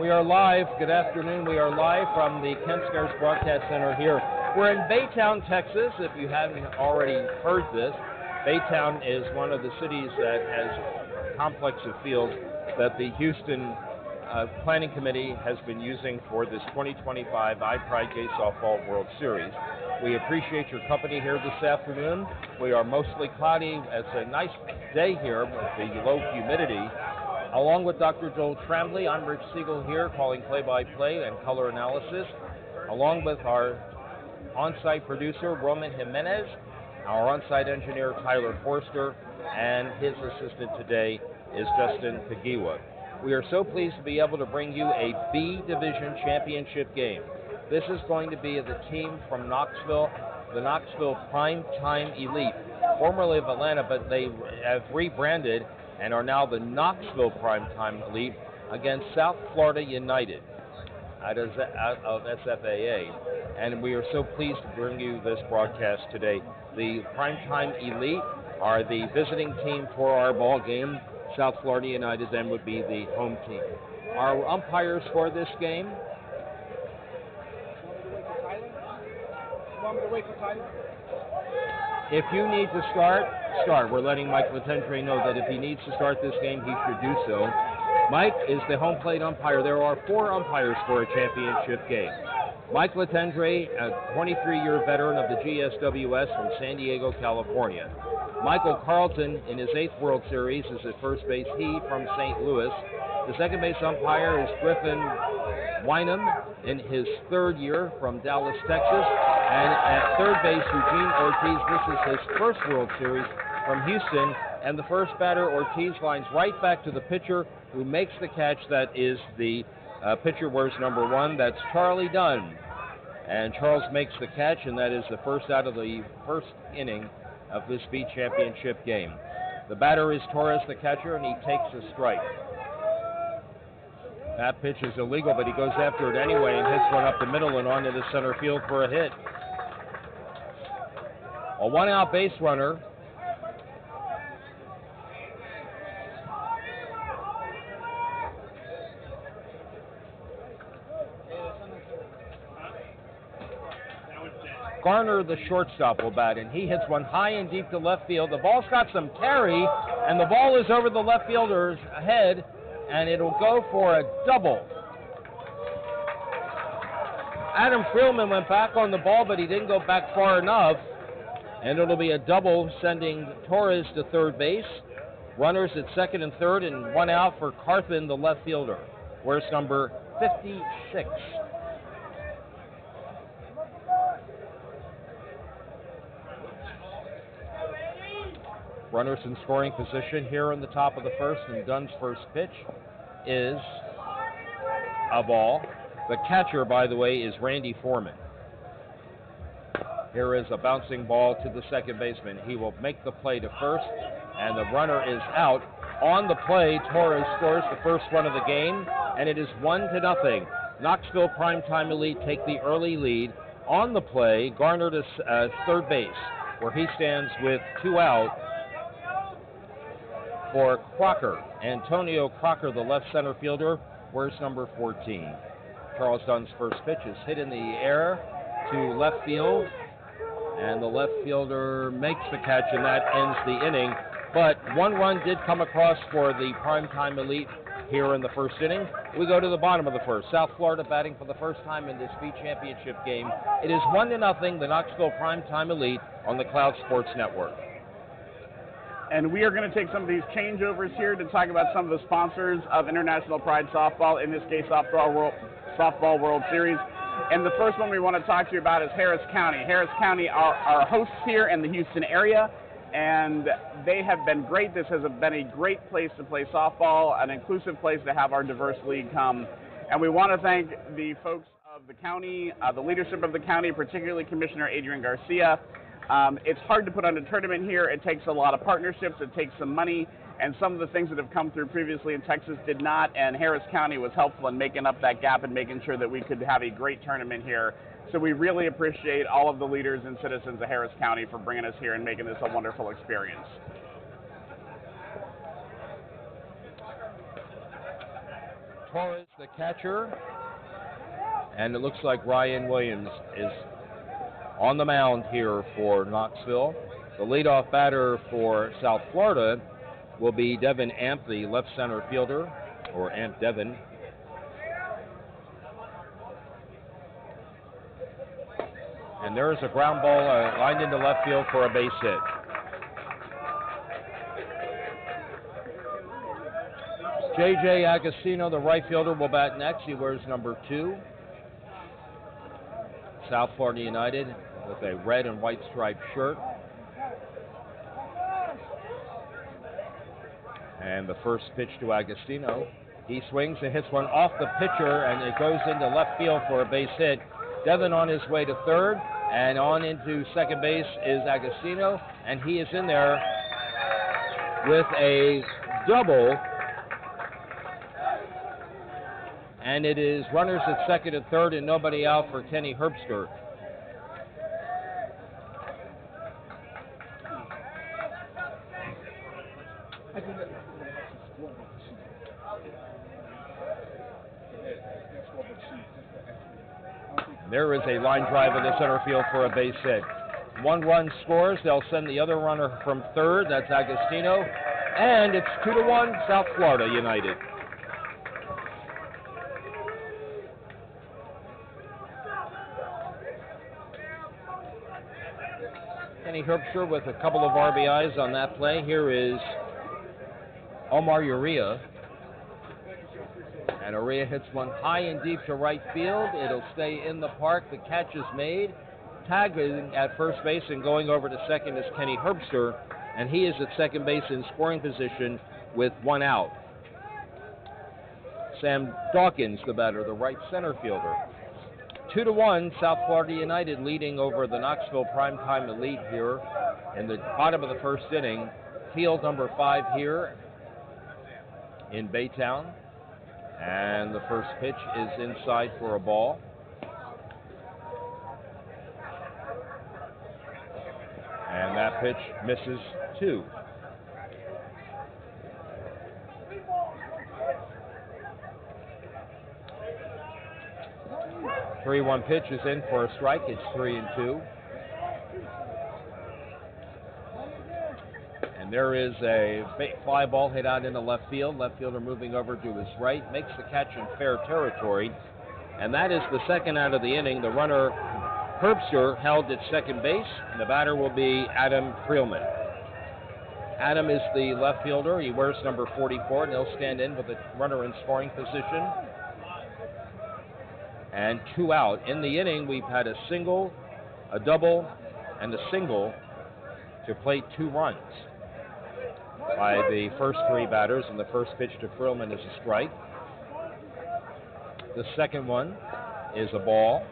We are live. Good afternoon. We are live from the Kent Scares Broadcast Center here. We're in Baytown, Texas. If you haven't already heard this, Baytown is one of the cities that has a complex of fields that the Houston Planning Committee has been using for this 2025 iPride Gay Softball World Series. We appreciate your company here this afternoon. We are mostly cloudy. It's a nice day here with the low humidity. Along with Dr. Joel Tremblay, I'm Rich Siegel here calling play-by-play and color analysis, along with our on-site producer, Roman Jimenez, our on-site engineer, Tyler Forster, and his assistant today is Justin Kagiwa. We are so pleased to be able to bring you a B Division championship game. This is going to be the team from Knoxville, the Knoxville Prime Time Elite, formerly of Atlanta, but they have rebranded and are now the Knoxville Primetime Elite against South Florida United out of SFAA. And we are so pleased to bring you this broadcast today. The Primetime Elite are the visiting team for our ball game. South Florida United then would be the home team. Our umpires for this game. If you need to start. We're letting Mike Latendre know that if he needs to start this game, he should do so. Mike is the home plate umpire. There are 4 umpires for a championship game. Mike Latendre, a 23-year veteran of the GSWS from San Diego, California. Michael Carlton, in his 8th World Series, is at first base. He from St. Louis. The second base umpire is Griffin Wynham in his 3rd year from Dallas, Texas. And at third base, Eugene Ortiz. This is his 1st World Series from Houston. And the first batter, Ortiz, lines right back to the pitcher who makes the catch. That is the pitcher wears number 1. That's Charlie Dunn. And Charles makes the catch, and that is the first out of the first inning of this B championship game. The batter is Torres, the catcher, and he takes a strike. That pitch is illegal, but he goes after it anyway and hits one up the middle and onto the center field for a hit. A 1-out base runner. Garner, the shortstop, will bat, and he hits one high and deep to left field. The ball's got some carry, and the ball is over the left fielder's head, and it'll go for a double. Adam Freelman went back on the ball, but he didn't go back far enough, and it'll be a double, sending Torres to third base. Runners at second and third, and 1 out for Carthen, the left fielder. Where's number 56? Runners in scoring position here in the top of the first, and Dunn's first pitch is a ball. The catcher, by the way, is Randy Foreman. Here is a bouncing ball to the second baseman. He will make the play to first, and the runner is out. On the play, Torres scores the first run of the game, and it is 1-0. Knoxville Primetime Elite take the early lead. On the play, Garner to third base, where he stands with 2 out. For Crocker, Antonio Crocker, the left center fielder, wears number 14. Charles Dunn's first pitch is hit in the air to left field, and the left fielder makes the catch, and that ends the inning. But 1 run did come across for the Primetime Elite here in the first inning. We go to the bottom of the first. South Florida batting for the first time in this B championship game. It is 1-0, the Knoxville Primetime Elite on the Cloud Sports Network. And we are going to take some of these changeovers here to talk about some of the sponsors of International Pride Softball, in this case, Softball World Series. And the first one we want to talk to you about is Harris County. Harris County are our hosts here in the Houston area, and they have been great. This has been a great place to play softball, an inclusive place to have our diverse league come. And we want to thank the folks of the county, the leadership of the county, particularly Commissioner Adrian Garcia. It's hard to put on a tournament here. It takes a lot of partnerships. It takes some money. And some of the things that have come through previously in Texas did not. And Harris County was helpful in making up that gap and making sure that we could have a great tournament here. So we really appreciate all of the leaders and citizens of Harris County for bringing us here and making this a wonderful experience. Torres, the catcher. And it looks like Ryan Williams is on the mound here for Knoxville. The leadoff batter for South Florida will be Devin Amp, the left center fielder, or Amp Devin. And there is a ground ball lined into left field for a base hit. J.J. Agostino, the right fielder, will bat next. He wears number 2. South Florida United with a red and white striped shirt. And the first pitch to Agostino. He swings and hits one off the pitcher, and it goes into left field for a base hit. Devin on his way to third, and on into second base is Agostino, and he is in there with a double. And it is runners at second and third and nobody out for Kenny Herbster. There is a line drive in the center field for a base hit. 1 run scores. They'll send the other runner from third. That's Agostino. And it's 2-1 South Florida United. Kenny Herbster with a couple of RBIs on that play. Here is Omar Uria. And Uria hits one high and deep to right field. It'll stay in the park. The catch is made. Tagging at first base and going over to second is Kenny Herbster. And he is at second base in scoring position with 1 out. Sam Dawkins, the batter, the right center fielder. 2-1, South Florida United leading over the Knoxville Primetime Elite here in the bottom of the first inning. Field number 5 here in Baytown. And the first pitch is inside for a ball. And that pitch misses 2. The 3-1 pitch is in for a strike. It's 3-2. And there is a fly ball hit out into left field. Left fielder moving over to his right, makes the catch in fair territory. And that is the second out of the inning. The runner, Herbster, held at second base, and the batter will be Adam Freelman. Adam is the left fielder. He wears number 44, and he'll stand in with the runner in scoring position. And 2 out. In the inning, we've had a single, a double, and a single to plate 2 runs by the first 3 batters, and the first pitch to Freelman is a strike. The second one is a ball.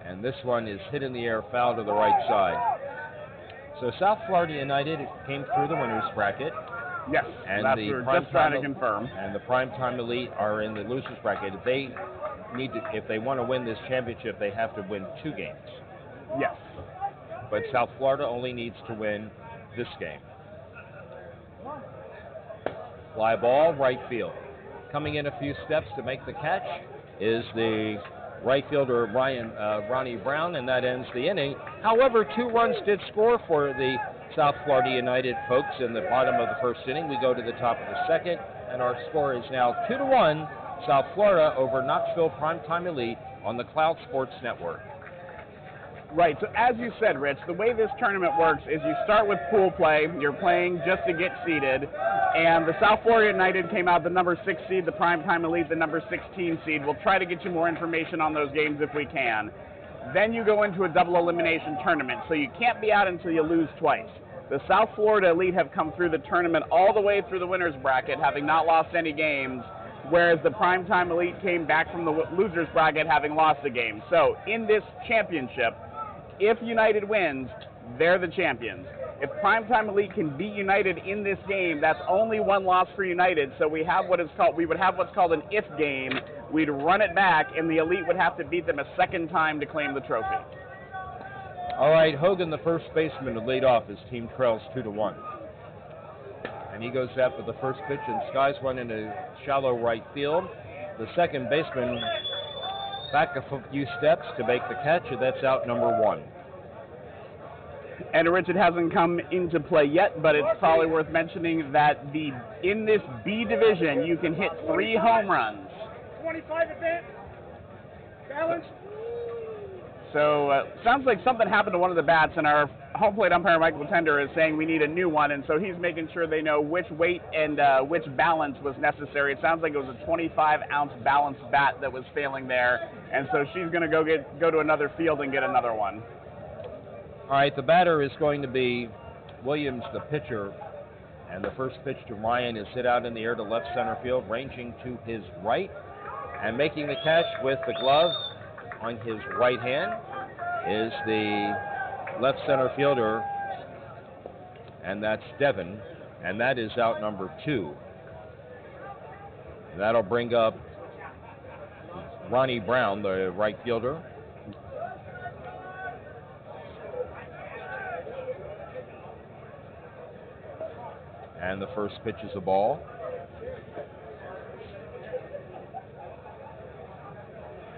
And this one is hit in the air, foul to the right side. So South Florida United came through the winners bracket. Yes, and that's the what we're just trying to confirm. And the Primetime Elite are in the losers bracket. They need to, if they want to win this championship, they have to win 2 games. Yes. But South Florida only needs to win this game. Fly ball, right field. Coming in a few steps to make the catch is the right fielder Ronnie Brown, and that ends the inning. However, 2 runs did score for the South Florida United folks in the bottom of the first inning. We go to the top of the second, and our score is now 2-1 South Florida over Knoxville Primetime Elite on the Cloud Sports Network. Right, so as you said, Rich, the way this tournament works is you start with pool play. You're playing just to get seeded, and the South Florida United came out the number 6 seed, the Primetime Elite the number 16 seed. We'll try to get you more information on those games if we can. Then you go into a double elimination tournament, so you can't be out until you lose twice. The South Florida Elite have come through the tournament all the way through the winners bracket, having not lost any games, whereas the Primetime Elite came back from the losers bracket having lost a game. So in this championship, if United wins, they're the champions. If Primetime Elite can beat United in this game, that's only 1 loss for United. So we have we would have what's called an if game. We'd run it back, and the Elite would have to beat them a second time to claim the trophy. All right, Hogan, the first baseman, to lead off. His team trails 2-1. and he goes after the first pitch and skies one into shallow right field. The second baseman back a few steps to make the catch, and that's out number 1. And Rich, it hasn't come into play yet, but it's probably worth mentioning that in this B division, you can hit 3 home runs. 25 advance. Balance. So sounds like something happened to one of the bats, and our home plate umpire, Michael Tender, is saying we need a new one, and so he's making sure they know which weight and which balance was necessary. It sounds like it was a 25-ounce balanced bat that was failing there, and so she's going to go to another field and get another one. All right, the batter is going to be Williams, the pitcher, and the first pitch to Ryan is hit out in the air to left center field, ranging to his right, and making the catch with the glove on his right hand is the left center fielder, and that's Devin, and that is out number 2. That'll bring up Ronnie Brown, the right fielder. And the first pitch is a ball.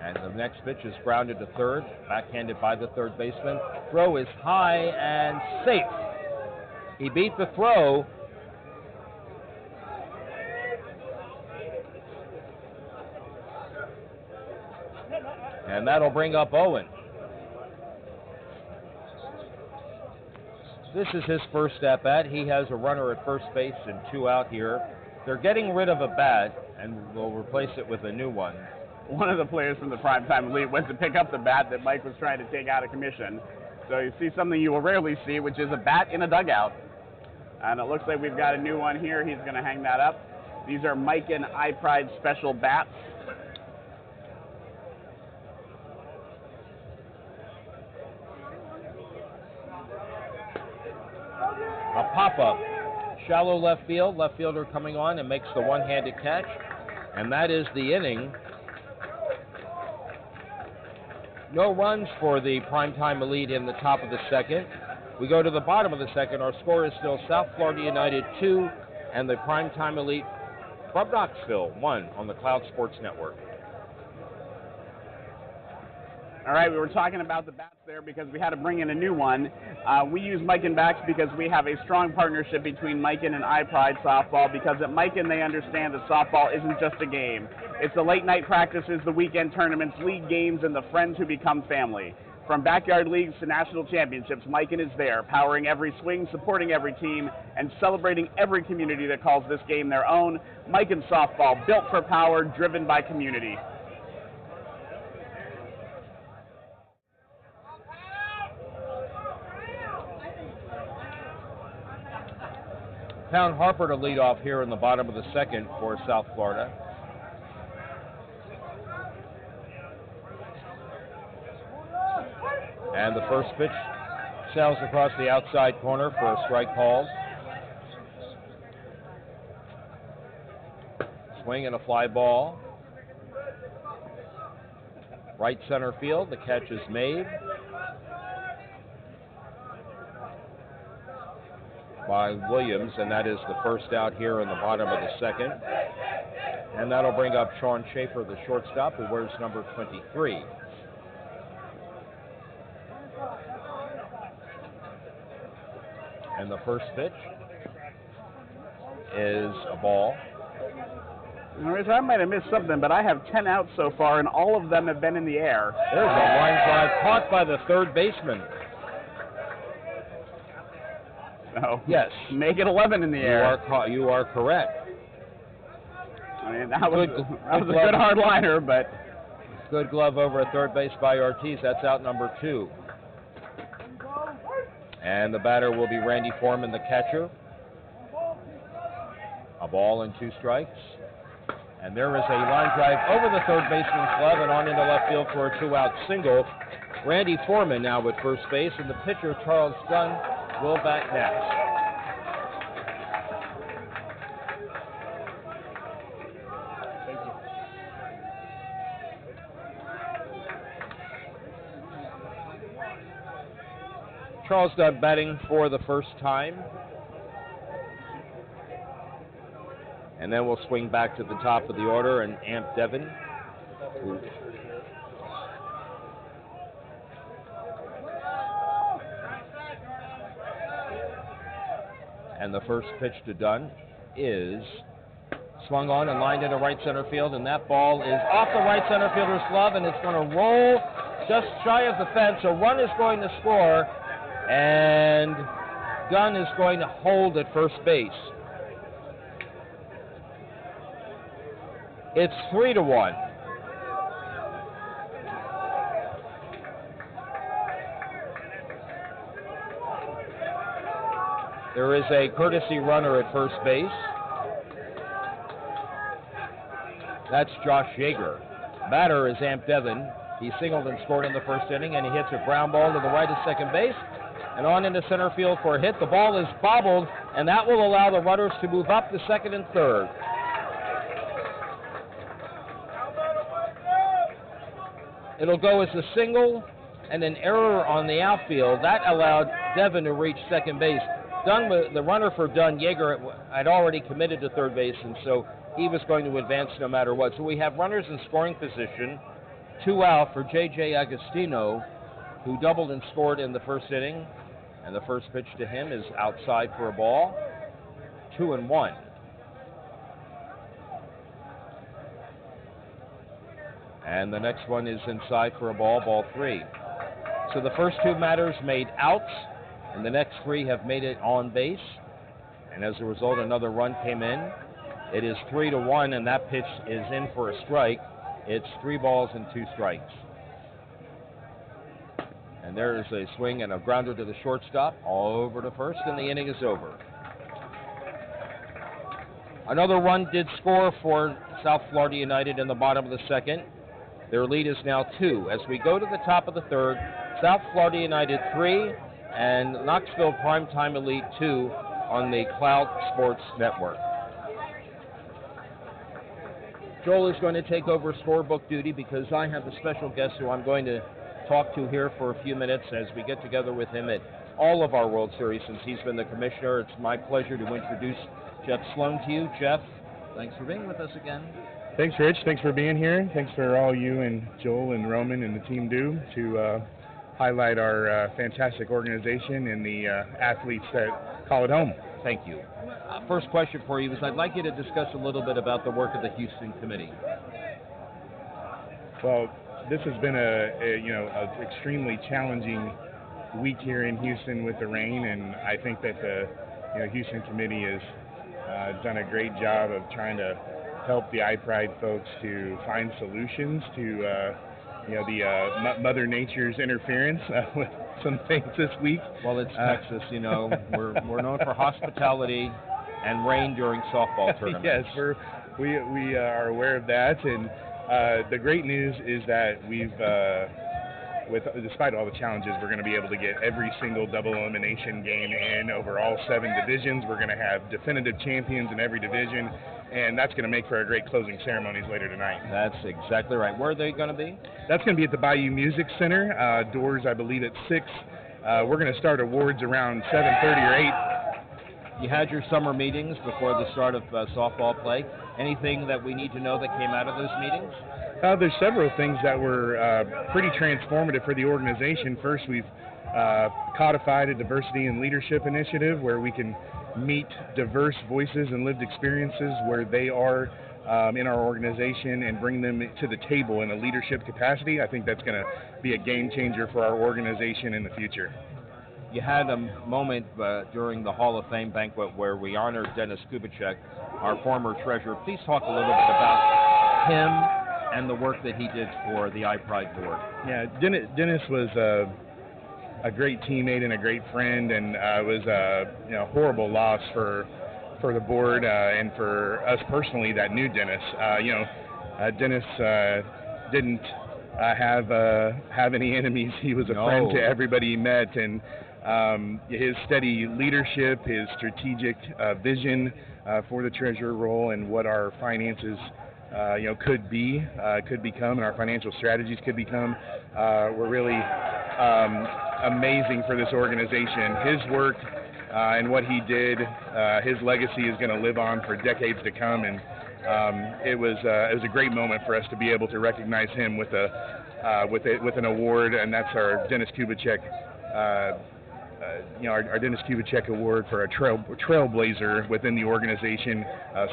And the next pitch is grounded to third, backhanded by the third baseman. Throw is high and safe. He beat the throw. And that'll bring up Owen. This is his first at-bat. He has a runner at first base and 2 out here. They're getting rid of a bat and will replace it with a new one. One of the players from the primetime elite went to pick up the bat that Mike was trying to take out of commission. So you see something you will rarely see, which is a bat in a dugout. And it looks like we've got a new one here. He's going to hang that up. These are Mike and iPride special bats. A pop-up. Shallow left field. Left fielder coming on and makes the one-handed catch. And that is the inning. No runs for the primetime elite in the top of the second. We go to the bottom of the second. Our score is still South Florida United 2 and the primetime elite from Knoxville 1 on the Cloud Sports Network. All right, we were talking about the bats there because we had to bring in a new one. We use Miken bats because we have a strong partnership between Miken and iPride softball, because at Miken they understand that softball isn't just a game. It's the late night practices, the weekend tournaments, league games, and the friends who become family. From backyard leagues to national championships, Miken is there, powering every swing, supporting every team, and celebrating every community that calls this game their own. Miken softball, built for power, driven by community. Town Harper to lead off here in the bottom of the second for South Florida. And the first pitch sails across the outside corner for a strike called. Swing and a fly ball. Right center field, the catch is made by Williams, and that is the first out here in the bottom of the second. And that'll bring up Sean Schaefer, the shortstop, who wears number 23. And the first pitch is a ball. I might have missed something, but I have 10 outs so far, and all of them have been in the air. There's a line drive caught by the third baseman. So yes, make it 11 in the air. You are correct. I mean, that was a good hard liner, but good glove over at third base by Ortiz. That's out number 2. And the batter will be Randy Foreman, the catcher. A ball and 2 strikes. And there is a line drive over the third baseman's glove and on into left field for a 2-out single. Randy Foreman now at first base, and the pitcher, Charles Dunn, will bat next. Charles Dunn batting for the first time. And then we'll swing back to the top of the order and Amp Devon. And the first pitch to Dunn is swung on and lined into right center field, and that ball is off the right center fielder's glove, and it's going to roll just shy of the fence. A run is going to score, and Dunn is going to hold at first base. It's 3-1. There is a courtesy runner at first base. That's Josh Yeager. Batter is Amp Devon. He singled and scored in the first inning, and he hits a ground ball to the right of second base and on into center field for a hit. The ball is bobbled, and that will allow the runners to move up to second and third. It'll go as a single and an error on the outfield. That allowed Devon to reach second base. Dunn, the runner for Dunn, Yeager, had already committed to third base, and so he was going to advance no matter what. So we have runners in scoring position, 2 out for J.J. Agostino, who doubled and scored in the first inning, and the first pitch to him is outside for a ball, 2-1. And the next one is inside for a ball, ball 3. So the first 2 batters made outs, and the next 3 have made it on base. And as a result, another run came in. It is 3-1, and that pitch is in for a strike. It's 3 balls and 2 strikes. And there is a swing and a grounder to the shortstop, all over to first, and the inning is over. Another run did score for South Florida United in the bottom of the second. Their lead is now 2. As we go to the top of the third, South Florida United 3 and Knoxville Primetime Elite 2 on the Cloud Sports Network. Joel is going to take over scorebook duty because I have a special guest who I'm going to talk to here for a few minutes as we get together with him at all of our World Series since he's been the commissioner. It's my pleasure to introduce Jeff Sloan to you. Jeff, thanks for being with us again. Thanks, Rich. Thanks for being here. Thanks for all you and Joel and Roman and the team do to highlight our fantastic organization and the athletes that call it home. Thank you. First question for you is I'd like you to discuss a little bit about the work of the Houston Committee. Well, this has been a extremely challenging week here in Houston with the rain, and I think that the Houston Committee has done a great job of trying to help the iPride folks to find solutions to the Mother Nature's interference with some things this week. Well, it's Texas, we're known for hospitality and rain during softball tournaments. Yes, we are aware of that, and the great news is that we've, despite all the challenges, we're going to be able to get every single double elimination game in over all 7 divisions. We're going to have definitive champions in every division, and that's going to make for a great closing ceremonies later tonight. That's exactly right. Where are they going to be? That's going to be at the Bayou Music Center. Doors, I believe, at 6. We're going to start awards around 7:30 or 8. You had your summer meetings before the start of softball play. Anything that we need to know that came out of those meetings? There's several things that were pretty transformative for the organization. First, we've codified a diversity and leadership initiative where we can meet diverse voices and lived experiences where they are in our organization and bring them to the table in a leadership capacity. I think that's going to be a game changer for our organization in the future. You had a moment during the Hall of Fame banquet where we honored Dennis Kubicek, our former treasurer. Please talk a little bit about him and the work that he did for the iPride board. Yeah, Dennis was a great teammate and a great friend, and it was a horrible loss for the board and for us personally that knew Dennis. Dennis didn't have any enemies. He was a friend to everybody he met, and his steady leadership, his strategic vision for the treasurer role and what our finances could become, and our financial strategies could become, were really amazing for this organization. His work and what he did. His legacy is going to live on for decades to come, and it was a great moment for us to be able to recognize him with an award, and that's our Dennis Kubicek. Our Dennis Kubicek Award for a trailblazer within the organization,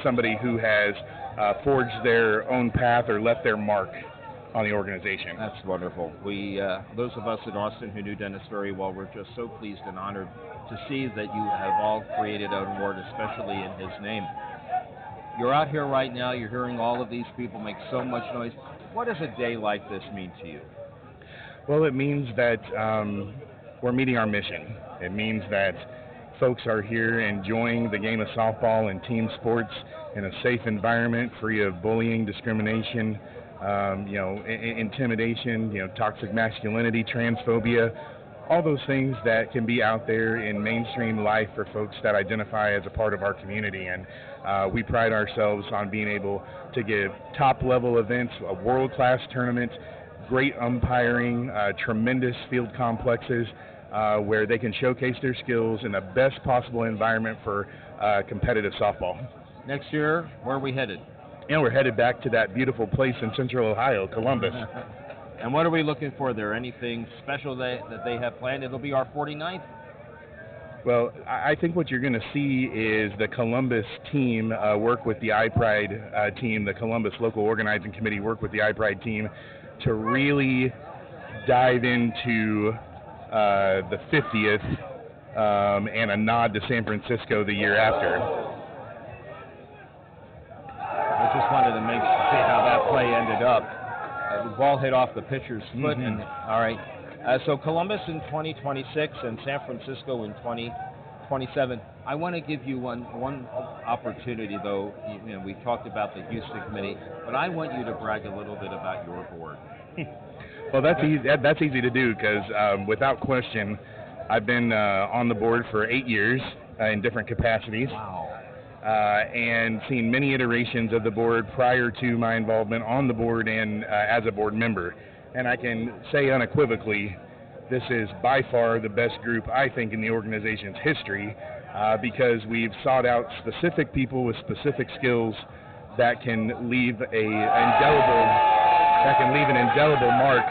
somebody who has forged their own path or left their mark on the organization. That's wonderful. We, those of us in Austin who knew Dennis very well, we're just so pleased and honored to see that you have all created an award, especially in his name. You're out here right now, you're hearing all of these people make so much noise. What does a day like this mean to you? Well, it means that we're meeting our mission. It means that folks are here enjoying the game of softball and team sports in a safe environment, free of bullying, discrimination, intimidation, toxic masculinity, transphobia, all those things that can be out there in mainstream life for folks that identify as a part of our community. And we pride ourselves on being able to give top-level events, a world-class tournament, great umpiring, tremendous field complexes where they can showcase their skills in the best possible environment for competitive softball. Next year, where are we headed? And we're headed back to that beautiful place in Central Ohio, Columbus. And what are we looking for there? Anything special that they have planned? It'll be our 49th. Well, I think what you're going to see is the Columbus team work with the iPride team, the Columbus Local Organizing Committee work with the iPride team to really dive into the 50th and a nod to San Francisco the year after. I just wanted to see how that play ended up. The ball hit off the pitcher's foot. And all right. So Columbus in 2026 and San Francisco in 2027. I want to give you one opportunity, though. We talked about the Houston committee, but I want you to brag a little bit about your board. Well, that's easy. That's easy to do because without question, I've been on the board for 8 years in different capacities. Wow. And seen many iterations of the board prior to my involvement on the board and as a board member. And I can say unequivocally, this is by far the best group, I think, in the organization's history because we've sought out specific people with specific skills that can leave an indelible mark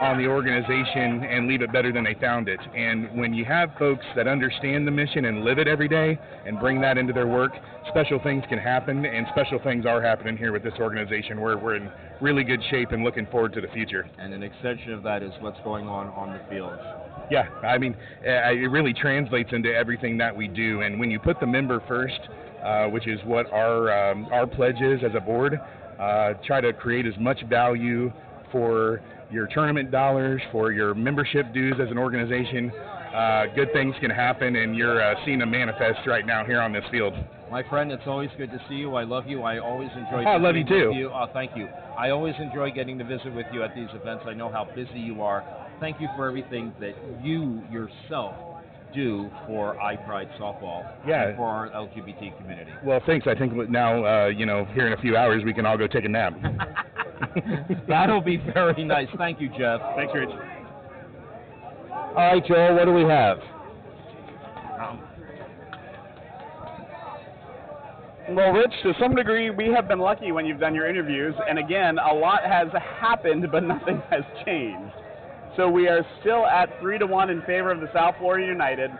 on the organization and leave it better than they found it. And when you have folks that understand the mission and live it every day and bring that into their work, special things can happen, and special things are happening here with this organization. We're in really good shape and looking forward to the future. And an extension of that is what's going on the field. Yeah, I mean, it really translates into everything that we do. And when you put the member first, which is what our pledge is as a board, try to create as much value for your tournament dollars, for your membership dues as an organization, good things can happen, and you're seeing them manifest right now here on this field. My friend, it's always good to see you. I love you. I always enjoy I love you too. You. Oh, thank you. I always enjoy getting to visit with you at these events. I know how busy you are. Thank you for everything that you yourself do for iPride softball and for our LGBT community. Well, thanks. I think now, here in a few hours, we can all go take a nap. That'll be very nice. Thank you, Jeff. Thanks, Rich. All right, Joel, what do we have? Well, Rich, to some degree, we have been lucky when you've done your interviews. And again, a lot has happened, but nothing has changed. So we are still at 3-1 in favor of the South Florida United.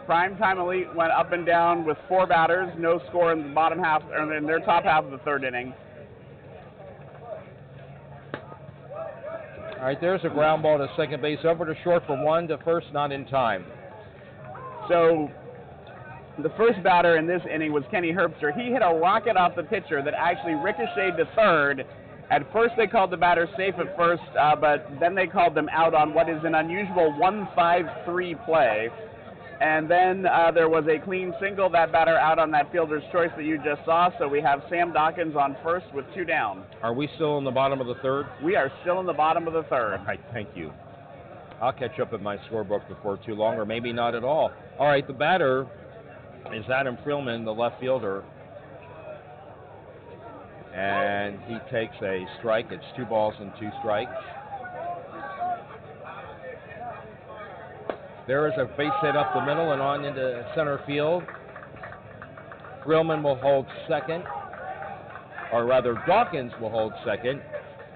Primetime Elite went up and down with 4 batters, no score in the bottom half, or in their top half of the third inning. All right, there's a ground ball to second base, over to short for 1, to first, not in time. So the first batter in this inning was Kenny Herbster. He hit a rocket off the pitcher that actually ricocheted to third. At first they called the batter safe at first, but then they called them out on what is an unusual 1-5-3 play. And then there was a clean single, that batter out on that fielder's choice that you just saw. So we have Sam Dawkins on first with 2 down. Are we still in the bottom of the third? We are still in the bottom of the third. All right, thank you. I'll catch up with my scorebook before too long, or maybe not at all. All right, the batter is Adam Freelman, the left fielder. And he takes a strike. It's 2 balls and 2 strikes. There is a base hit up the middle and on into center field. Freelman will hold second, or rather Dawkins will hold second,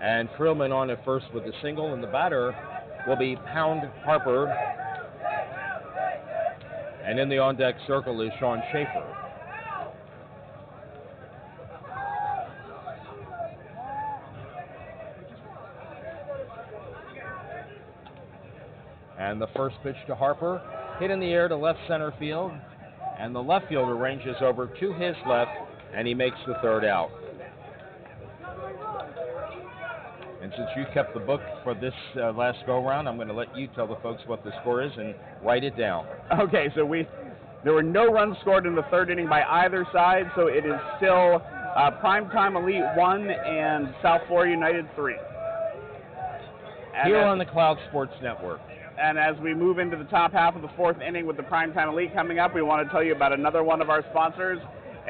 and Freelman on at first with the single, and the batter will be Pound Harper. And in the on-deck circle is Sean Schaefer. And the first pitch to Harper, hit in the air to left center field, and the left fielder ranges over to his left, and he makes the third out. And since you kept the book for this last go-round, I'm going to let you tell the folks what the score is and write it down. Okay, so there were no runs scored in the third inning by either side, so it is still Primetime Elite 1 and South Florida United 3. And here on the Cloud Sports Network. And as we move into the top half of the fourth inning with the Primetime Elite coming up, we want to tell you about another one of our sponsors,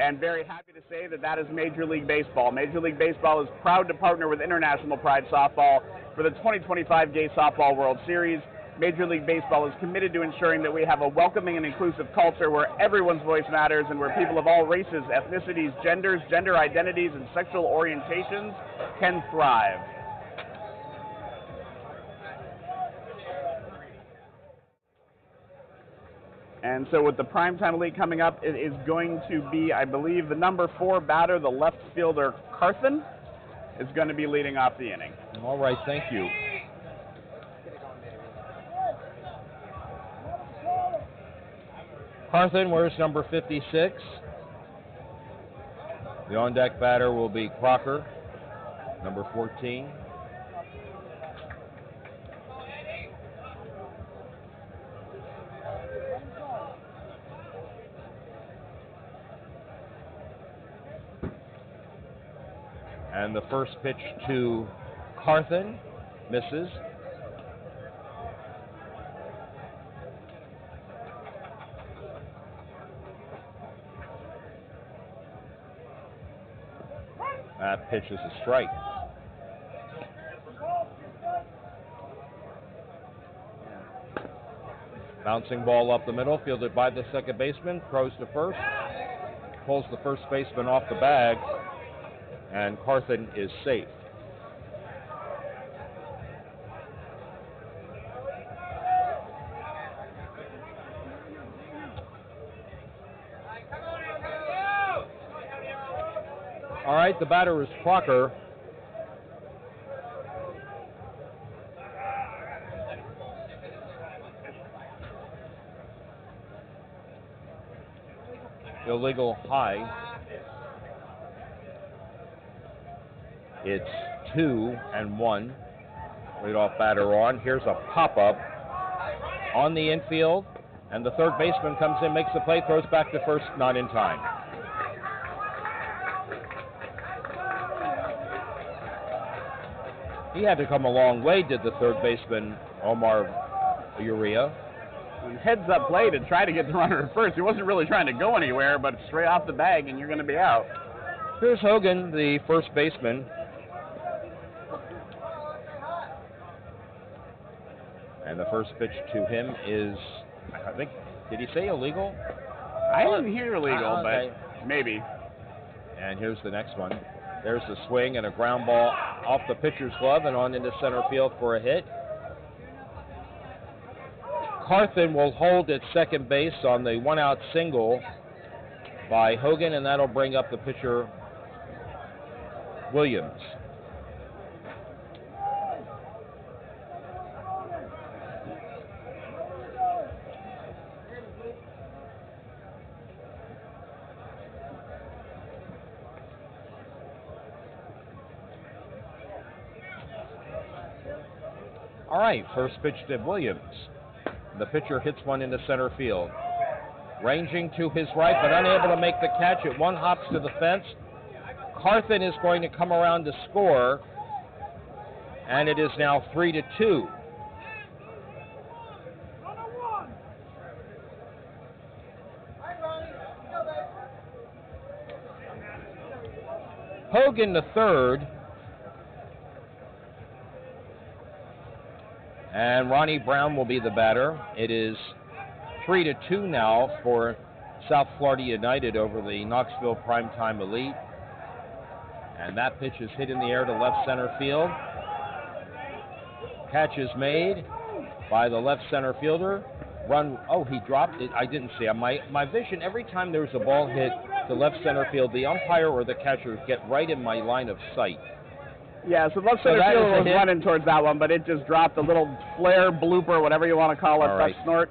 and very happy to say that is Major League Baseball. Major League Baseball is proud to partner with International Pride Softball for the 2025 Gay Softball World Series. Major League Baseball is committed to ensuring that we have a welcoming and inclusive culture where everyone's voice matters and where people of all races, ethnicities, genders, gender identities, and sexual orientations can thrive. And so with the Primetime Elite coming up, it is going to be, I believe, the number 4 batter, the left fielder, Carthen, is going to be leading off the inning. All right, thank you. Carthen wears number 56. The on-deck batter will be Crocker, number 14. And the first pitch to Carthen misses. That pitch is a strike. Bouncing ball up the middle, fielded by the second baseman, throws to first, pulls the first baseman off the bag, and Carthen is safe. All right, the batter is Crocker. Illegal high. It's 2-1. Leadoff batter on. Here's a pop-up on the infield, and the third baseman comes in, makes the play, throws back to first, not in time. He had to come a long way, did the third baseman, Omar Urea. Heads-up play to try to get the runner at first. He wasn't really trying to go anywhere, but straight off the bag, and you're going to be out. Here's Hogan, the first baseman. And the first pitch to him is, I think, did he say illegal? I didn't hear illegal, okay. But maybe. And here's the next one. There's the swing and a ground ball off the pitcher's glove and on into center field for a hit. Carthen will hold at second base on the one-out single by Hogan, and that'll bring up the pitcher, Williams. All right, first pitch to Williams. The pitcher hits one into center field. Ranging to his right, but unable to make the catch. It one hops to the fence. Carthen is going to come around to score, and it is now 3-2. Hogan, the third, And Ronnie Brown will be the batter. It is 3-2 now for South Florida United over the Knoxville Primetime Elite. And that pitch is hit in the air to left center field. Catch is made by the left center fielder. Run, oh, he dropped it. I didn't see it. My vision, every time there's a ball hit to left center field, the umpire or the catcher get right in my line of sight. Yeah, so left center field was running towards that one, but it just dropped a little flare, blooper, whatever you want to call it, right. Snort.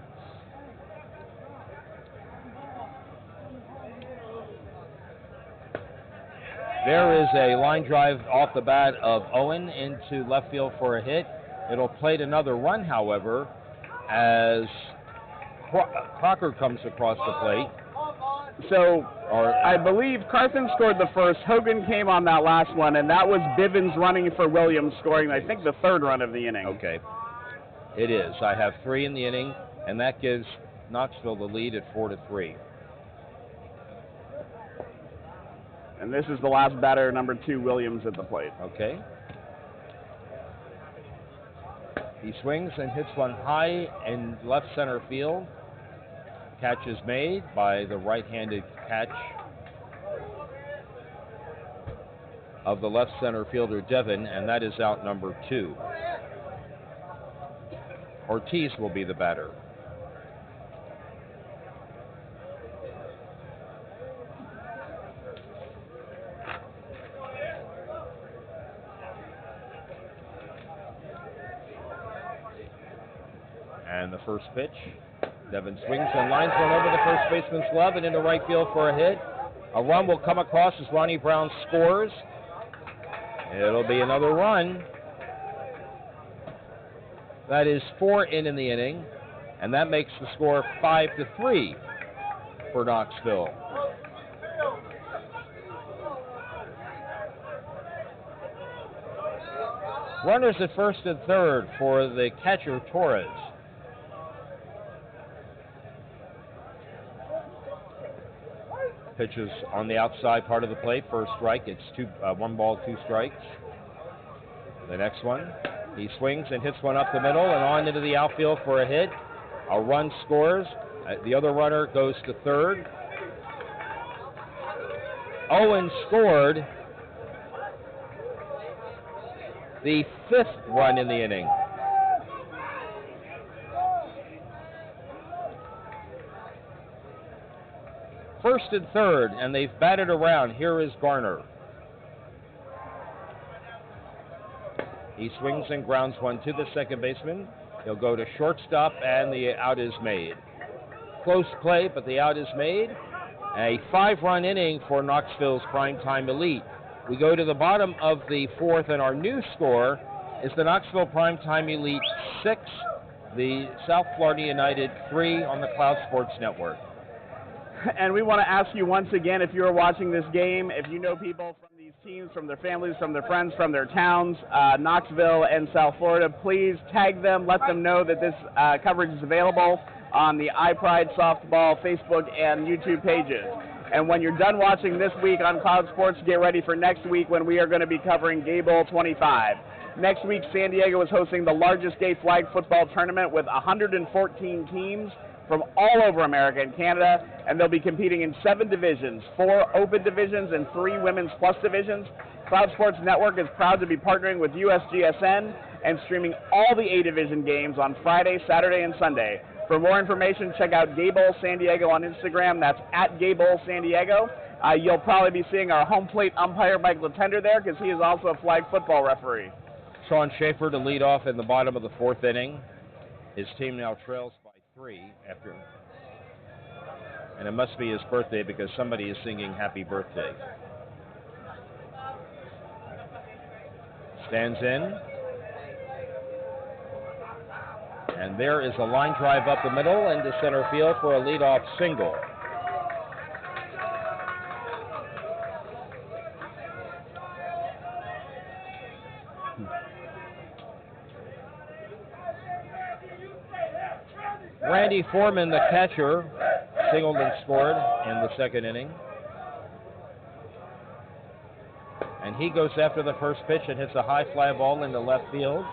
There is a line drive off the bat of Owen into left field for a hit. It'll plate another run, however, as Crocker comes across the plate. So I believe Carthen scored the first. Hogan came on that last one, and that was Bivens running for Williams, scoring, I think, the third run of the inning. Okay. It is. I have 3 in the inning, and that gives Knoxville the lead at 4-3. And this is the last batter, number 2, Williams, at the plate. Okay. He swings and hits one high in left center field. Catch is made by the right-handed catch of the left center fielder, Devin, and that is out number 2. Ortiz will be the batter. And the first pitch. Devin swings and lines one over the first baseman's glove and into right field for a hit. A run will come across as Ronnie Brown scores. It'll be another run. That is 4 in the inning, and that makes the score 5-3 for Knoxville. Runners at first and third for the catcher, Torres. Pitches on the outside part of the plate. First strike. It's 1 ball, 2 strikes. The next one, he swings and hits one up the middle and on into the outfield for a hit. A run scores. The other runner goes to third. Owen scored the 5th run in the inning. First and third, and they've batted around. Here is Garner. He swings and grounds one to the second baseman. He'll go to shortstop, and the out is made. Close play, but the out is made. A 5-run inning for Knoxville's Primetime Elite. We go to the bottom of the 4th, and our new score is the Knoxville Primetime Elite 6, the South Florida United 3 on the Cloud Sports Network. And we want to ask you once again, if you're watching this game, if you know people from these teams, from their families, from their friends, from their towns, Knoxville and South Florida, please tag them, let them know that this coverage is available on the iPride Softball Facebook and YouTube pages. And when you're done watching this week on Cloud Sports, get ready for next week when we are going to be covering Gay Bowl 25. Next week, San Diego is hosting the largest gay flag football tournament with 114 teams from all over America and Canada, and they'll be competing in 7 divisions, 4 open divisions and 3 women's plus divisions. Cloud Sports Network is proud to be partnering with USGSN and streaming all the A-Division games on Friday, Saturday, and Sunday. For more information, check out Gay Bowl San Diego on Instagram. That's at Gay Bowl San Diego. You'll probably be seeing our home plate umpire, Mike Latender, there, because he is also a flag football referee. Sean Schaefer to lead off in the bottom of the 4th inning. His team now trails by 3 after, and it must be his birthday because somebody is singing happy birthday. Stands in, and there is a line drive up the middle into center field for a leadoff single. Randy Foreman, the catcher, singled and scored in the 2nd inning. And he goes after the first pitch and hits a high fly ball into left field.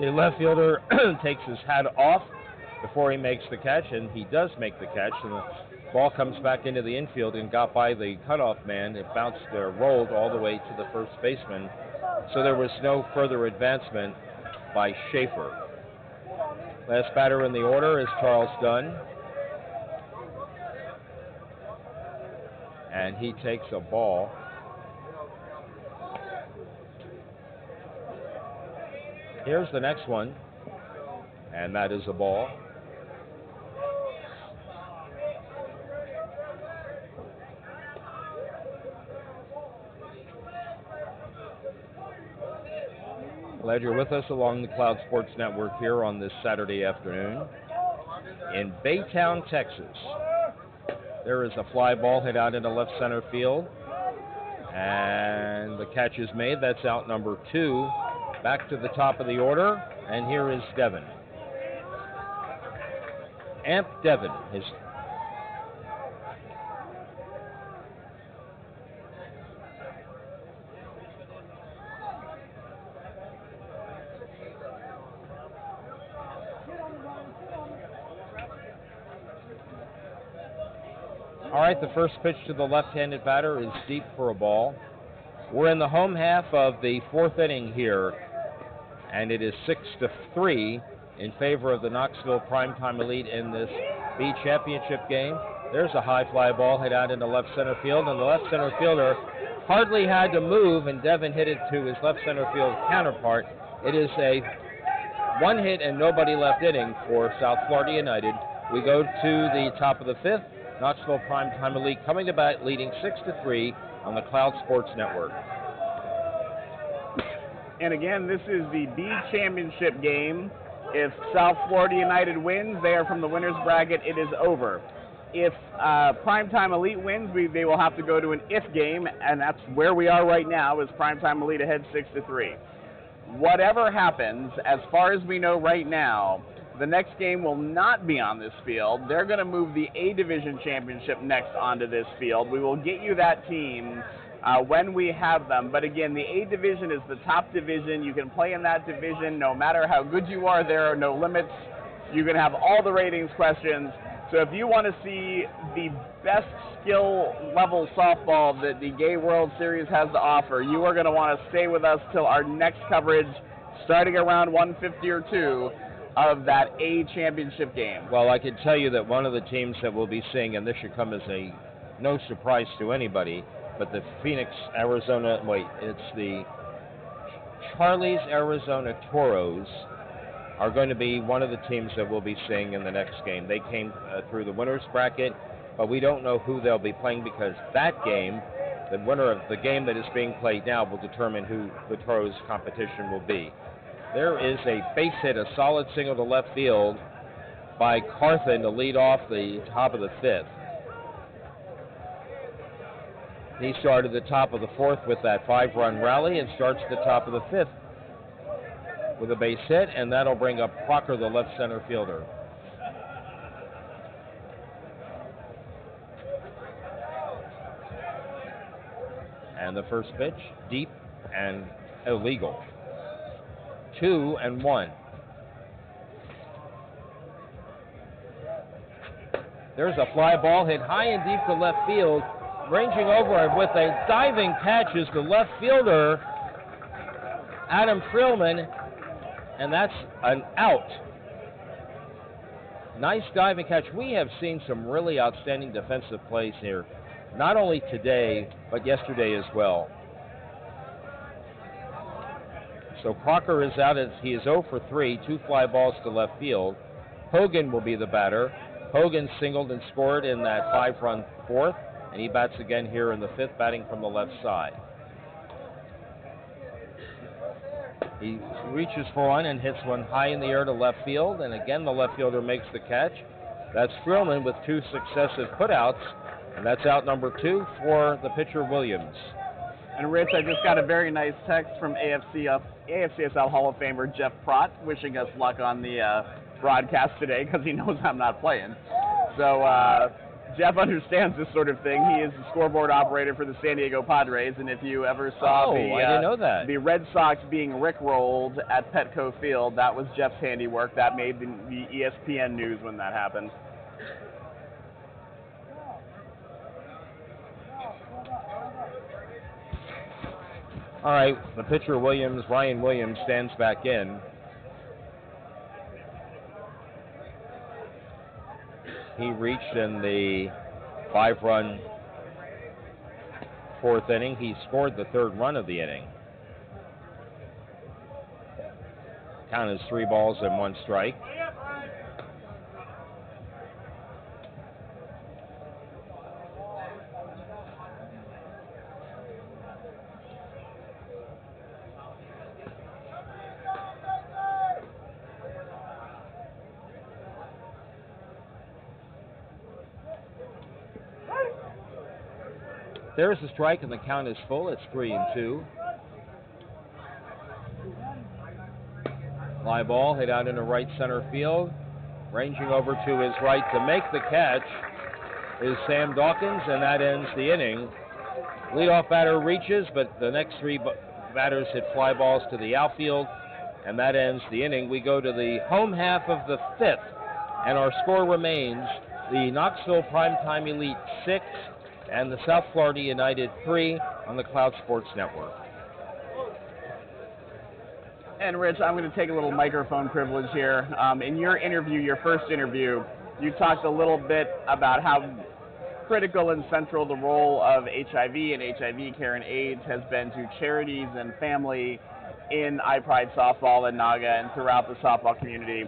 The left fielder takes his hat off before he makes the catch, and he does make the catch, and the ball comes back into the infield and got by the cutoff man. It bounced or rolled all the way to the first baseman, so there was no further advancement by Schaefer. Last batter in the order is Charles Dunn, and he takes a ball. Here's the next one, and that is a ball. Glad you're with us along the Cloud Sports Network here on this Saturday afternoon. In Baytown, Texas, there is a fly ball hit out into left center field, and the catch is made. That's out number 2. Back to the top of the order, and here is Devin. Amp Devin. All right, the first pitch to the left-handed batter is deep for a ball. We're in the home half of the 4th inning here, and it is 6-3 in favor of the Knoxville Primetime Elite in this B championship game. There's a high fly ball hit out into left center field, and the left center fielder hardly had to move, and Devin hit it to his left center field counterpart. It is a 1-hit and nobody left inning for South Florida United. We go to the top of the 5th. Knoxville Primetime Elite coming to bat, leading 6-3 on the Cloud Sports Network. And again, this is the B championship game. If South Florida United wins, they are from the winner's bracket. It is over. If Primetime Elite wins, they will have to go to an if game, and that's where we are right now, is Primetime Elite ahead 6-3. Whatever happens, as far as we know right now, the next game will not be on this field. They're going to move the A Division Championship next onto this field. We will get you that team when we have them. But again, the A Division is the top division. You can play in that division no matter how good you are. There are no limits. You can have all the ratings questions. So if you want to see the best skill level softball that the Gay World Series has to offer, you are going to want to stay with us till our next coverage, starting around 1:50 or 2. Of that A championship game. Well, I can tell you that one of the teams that we'll be seeing, and this should come as no surprise to anybody, but the it's the Charlie's Arizona Toros are going to be one of the teams that we'll be seeing in the next game. They came through the winner's bracket, but we don't know who they'll be playing because that game, the winner of the game that is being played now, will determine who the Toros' competition will be. There is a base hit, a solid single to left field by Carthen to lead off the top of the 5th. He started the top of the 4th with that 5-run rally and starts the top of the 5th with a base hit, and that'll bring up Crocker, the left center fielder. And the first pitch, deep and illegal. 2-1. There's a fly ball hit high and deep to left field. Ranging over with a diving catch is the left fielder, Adam Freelman, and that's an out. Nice diving catch. We have seen some really outstanding defensive plays here, not only today, but yesterday as well. So Crocker is out as he is 0 for 3, 2 fly balls to left field. Hogan will be the batter. Hogan singled and scored in that 5-run 4th, and he bats again here in the 5th, batting from the left side. He reaches for one and hits one high in the air to left field, and again the left fielder makes the catch. That's Freelman with 2 successive putouts, and that's out number 2 for the pitcher Williams. And Rich, I just got a very nice text from AFCSL Hall of Famer Jeff Prott wishing us luck on the broadcast today because he knows I'm not playing. So Jeff understands this sort of thing. He is the scoreboard operator for the San Diego Padres, and if you ever saw I didn't know that. the Red Sox being rickrolled at Petco Field, that was Jeff's handiwork. That made the ESPN news when that happened. All right, the pitcher Ryan Williams, stands back in. He reached in the 5-run fourth inning. He scored the 3rd run of the inning. Count is 3 balls and 1 strike. There's a strike, and the count is full. It's 3-2. Fly ball hit out into right center field. Ranging over to his right to make the catch is Sam Dawkins, and that ends the inning. Leadoff batter reaches, but the next 3 batters hit fly balls to the outfield, and that ends the inning. We go to the home half of the 5th, and our score remains the Knoxville Primetime Elite 6 and the South Florida United 3 on the Cloud Sports Network. And Rich, I'm going to take a little microphone privilege here. In your interview, your first interview, you talked a little bit about how critical and central the role of HIV and HIV care and AIDS has been to charities and family in iPride softball and NAGA and throughout the softball community.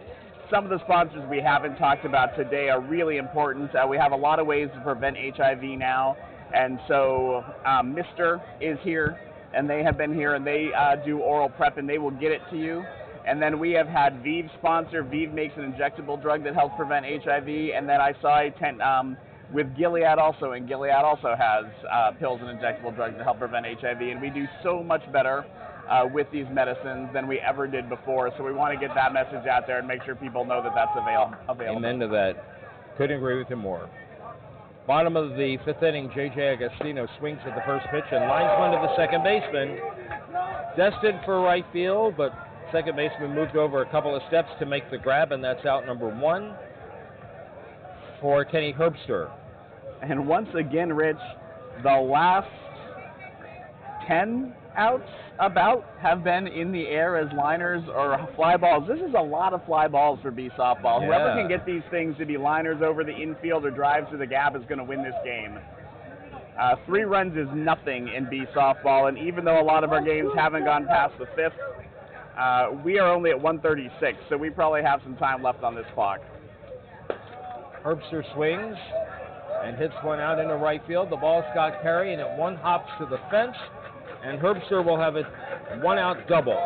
Some of the sponsors we haven't talked about today are really important. We have a lot of ways to prevent HIV now, and so Mr. is here, and they have been here, and they do oral prep, and they will get it to you. And then we have had ViiV sponsor. ViiV makes an injectable drug that helps prevent HIV, and then I saw a tent with Gilead also, and Gilead also has pills and injectable drugs to help prevent HIV, and we do so much better with these medicines than we ever did before. So we want to get that message out there and make sure people know that that's available. Amen to that. Couldn't agree with you more. Bottom of the 5th inning, J.J. Agostino swings at the first pitch and lines one to the second baseman. Destined for right field, but second baseman moved over a couple of steps to make the grab, and that's out number 1 for Kenny Herbster. And once again, Rich, the last 10 outs have been in the air as liners or fly balls. This is a lot of fly balls for B softball. Yeah. Whoever can get these things to be liners over the infield or drives to the gap is going to win this game. 3 runs is nothing in B softball, and even though a lot of our games haven't gone past the 5th, we are only at 136, so we probably have some time left on this clock. Herbster swings and hits one out into right field. The ball Scott Carey, and it one hops to the fence, and Herbster will have a 1-out double.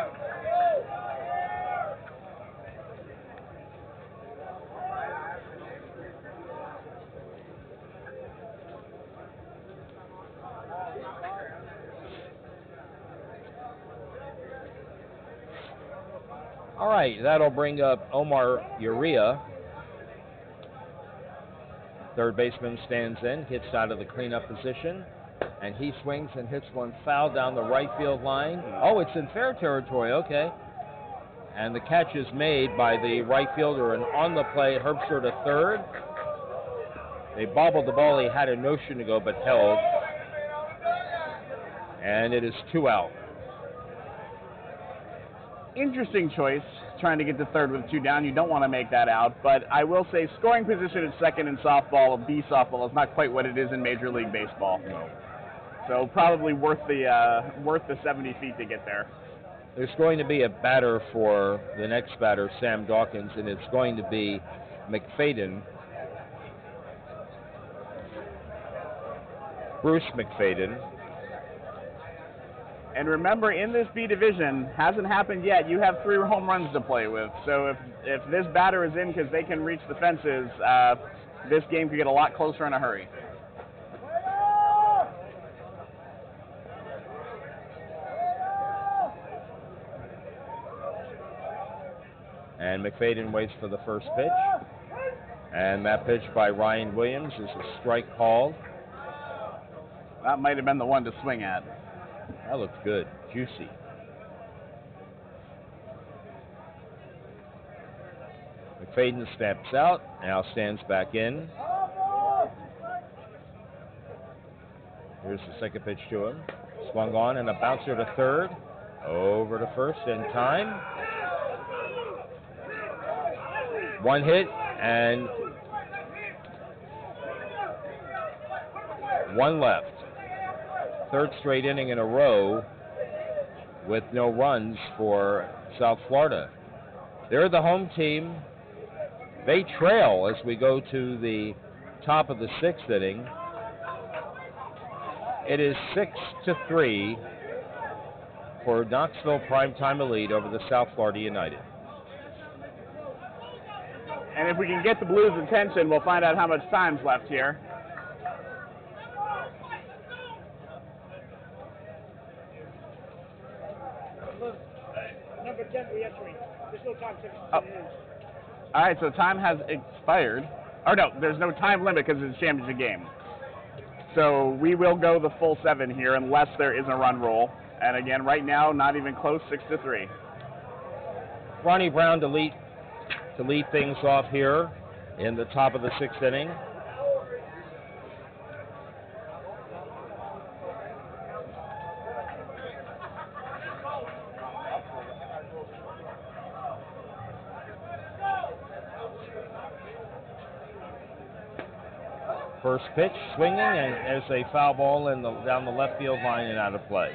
All right, that'll bring up Omar Uria. Third baseman stands in, hits out of the cleanup position, and he swings and hits one foul down the right field line. Oh, it's in fair territory, okay. And the catch is made by the right fielder, and on the play, Herbster to third. They bobbled the ball. He had a notion to go, but held. And it is 2 out. Interesting choice, trying to get to third with 2 down. You don't want to make that out, but I will say scoring position at second in softball, B softball, is not quite what it is in Major League Baseball. No. So probably worth the 70 feet to get there. There's going to be a batter for the next batter, Sam Dawkins, and it's going to be McFadden. Bruce McFadden. And remember, in this B division, hasn't happened yet, you have 3 home runs to play with. So if this batter is in because they can reach the fences, this game could get a lot closer in a hurry. And McFadden waits for the first pitch. And that pitch by Ryan Williams is a strike called. That might have been the one to swing at. That looks good, juicy. McFadden steps out, now stands back in. Here's the second pitch to him. Swung on and a bouncer to third. Over to first in time. One hit and one left. Third straight inning in a row with no runs for South Florida. They're the home team. They trail as we go to the top of the sixth inning. It is 6-3 for Knoxville Primetime Elite over the South Florida United. And if we can get the Blues' attention, we'll find out how much time's left here. Number 10 re-entry. There's no time to Oh. All right, so time has expired. Or no, there's no time limit because it's a championship game. So we will go the full 7 here unless there is a run roll. And again, right now, not even close, 6-3. Ronnie Brown to lead things off here in the top of the sixth inning. First pitch, swinging, and there's a foul ball down the left field line and out of play.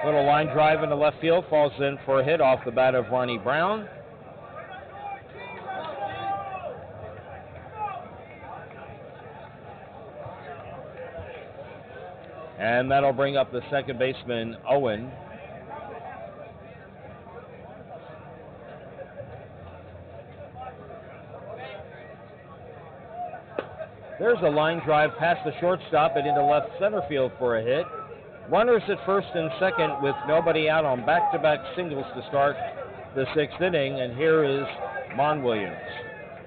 Little line drive into left field, falls in for a hit off the bat of Ronnie Brown. And that'll bring up the second baseman, Owen. There's a line drive past the shortstop and into left center field for a hit. Runners at first and second with nobody out on back-to-back singles to start the sixth inning, and here is Mon Williams.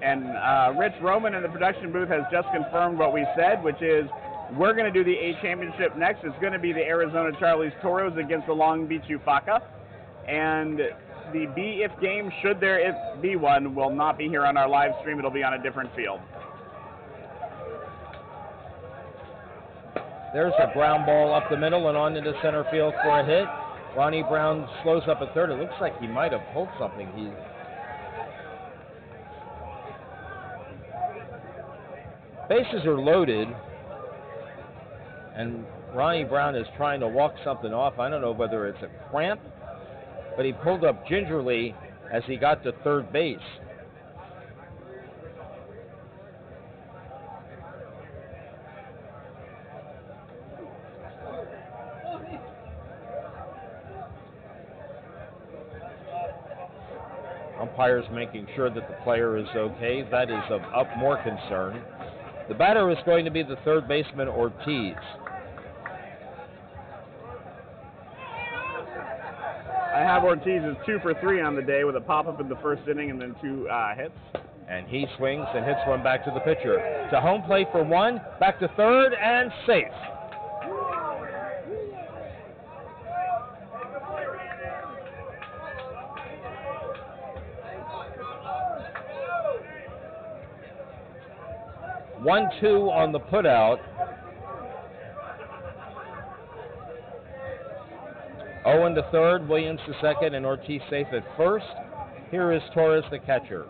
And Rich Roman in the production booth has just confirmed what we said, which is we're going to do the A championship next. It's going to be the Arizona Charlies Toros against the Long Beach Ufaka. And the B-If game, should there be one, will not be here on our live stream. It'll be on a different field. There's a ground ball up the middle and on into center field for a hit. Ronnie Brown slows up at third. It looks like he might have pulled something. Bases are loaded, and Ronnie Brown is trying to walk something off. I don't know whether it's a cramp, but he pulled up gingerly as he got to third base. Umpires making sure that the player is okay. That is of more concern. The batter is going to be the third baseman, Ortiz. I have Ortiz as 2 for 3 on the day with a pop-up in the first inning and then 2 hits. And he swings and hits one back to the pitcher. To home plate for one, back to third, and safe. One-two on the putout. Owen to third, Williams to second, and Ortiz safe at first. Here is Torres, the catcher.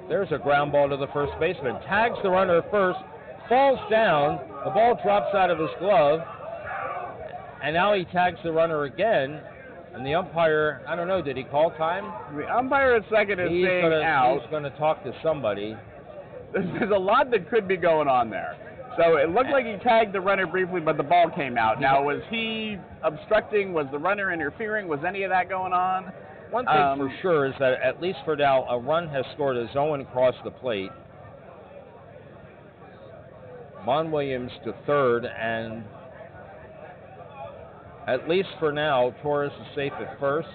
There's a ground ball to the first baseman. Tags the runner at first, falls down, the ball drops out of his glove, and now he tags the runner again. And the umpire, I don't know, did he call time? The umpire at second is saying out. He's going to talk to somebody. There's a lot that could be going on there. So it looked like he tagged the runner briefly, but the ball came out. Now, was he obstructing? Was the runner interfering? Was any of that going on? One thing for sure is that, at least for now, a run has scored as Owen across the plate. Mon Williams to third, and at least for now, Torres is safe at first.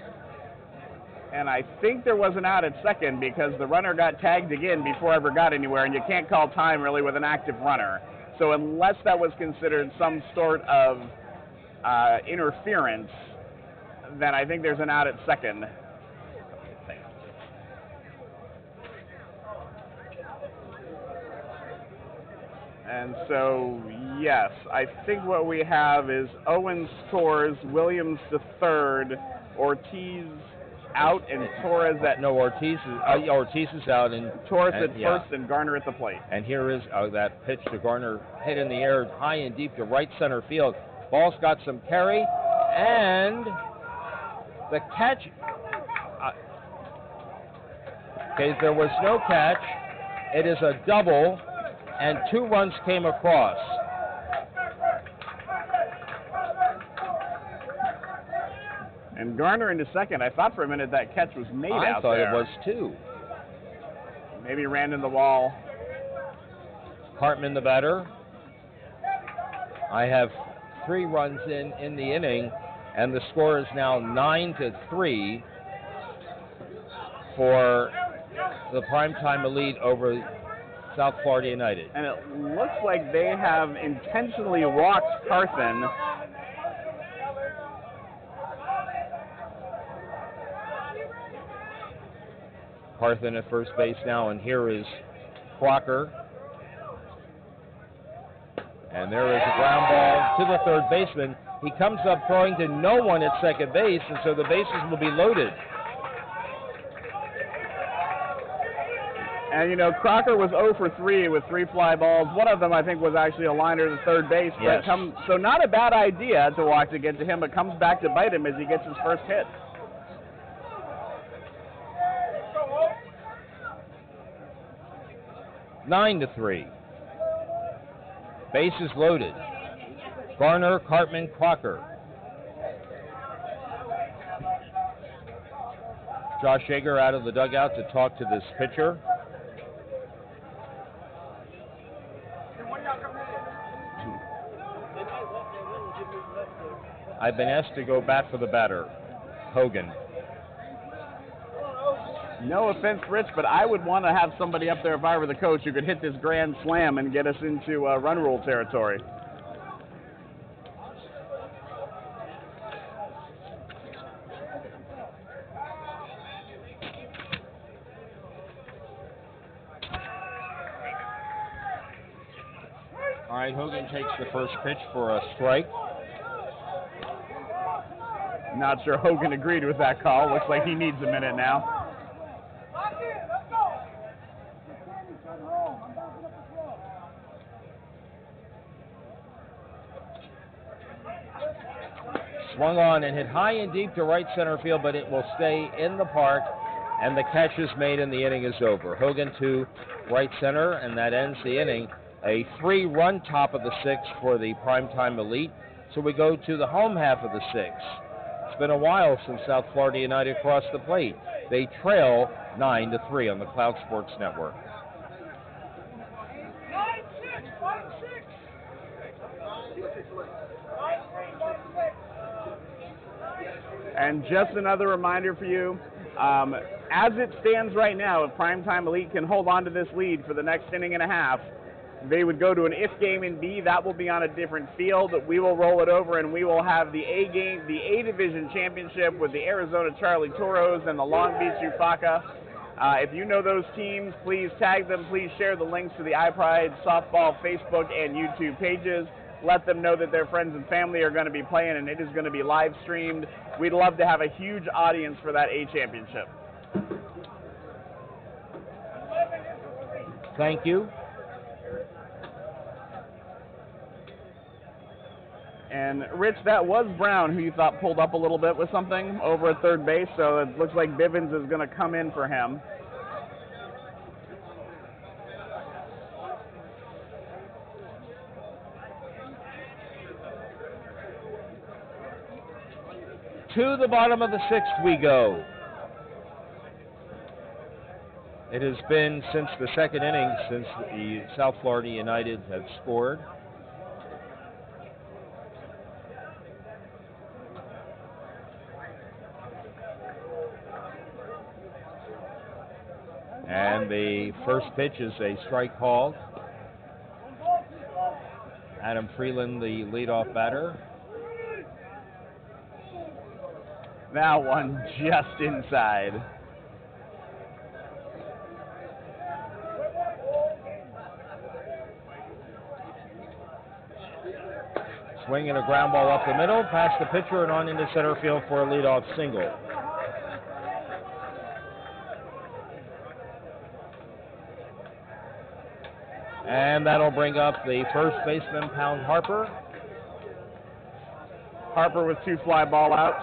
And I think there was an out at second because the runner got tagged again before ever got anywhere, and you can't call time really with an active runner. So unless that was considered some sort of interference, then I think there's an out at second. And so, yes, I think what we have is Owens scores, Williams to third, Ortiz out, and Torres at... No, Ortiz is out, and Torres at first, and Garner at the plate. And here is that pitch to Garner, hit in the air high and deep to right center field. Ball's got some carry, and the catch... okay, there was no catch. It is a double, and 2 runs came across. And Garner into second. I thought for a minute that catch was made out there. I thought it was too. Maybe ran in the wall. Hartman the batter. I have 3 runs in the inning, and the score is now 9-3 for the primetime elite over South Florida United. And it looks like they have intentionally walked Carthen. Carthen at first base now, and here is Crocker. And there is a ground ball to the third baseman. He comes up throwing to no one at second base, and so the bases will be loaded. And, you know, Crocker was 0 for 3 with 3 fly balls. One of them, I think, was actually a liner to third base. Yes. So not a bad idea to walk to get to him, but comes back to bite him as he gets his first hit. 9-3. Bases loaded. Garner, Cartman, Crocker. Josh Yeager out of the dugout to talk to this pitcher. I've been asked to go back for the batter, Hogan. No offense, Rich, but I would want to have somebody up there if I were the coach who could hit this grand slam and get us into run rule territory. All right, Hogan takes the first pitch for a strike. Not sure Hogan agreed with that call. Looks like he needs a minute now. Swung on and hit high and deep to right center field, but it will stay in the park, and the catch is made and the inning is over. Hogan to right center, and that ends the inning. A 3-run top of the 6th for the primetime elite. So we go to the home half of the 6th. It's been a while since South Florida United crossed the plate. They trail 9-3 on the Cloud Sports Network. And just another reminder for you, as it stands right now, if Primetime Elite can hold on to this lead for the next inning and a half, they would go to an if game in B. That will be on a different field. We will roll it over, and we will have the A game, the A Division Championship with the Arizona Charlie Toros and the Long Beach Ufaka. If you know those teams, please tag them. Please share the links to the iPride Softball Facebook and YouTube pages. Let them know that their friends and family are going to be playing, and it is going to be live streamed. We'd love to have a huge audience for that A Championship. Thank you. And, Rich, that was Brown, who you thought pulled up a little bit with something over at third base, so it looks like Bivens is going to come in for him. To the bottom of the 6th we go. It has been since the 2nd inning since the South Florida United have scored. And the first pitch is a strike called. Adam Freeland, the leadoff batter. That one just inside. Swinging a ground ball up the middle, past the pitcher and on into center field for a leadoff single. And that'll bring up the first baseman, Pound Harper. Harper with 2 fly ball outs.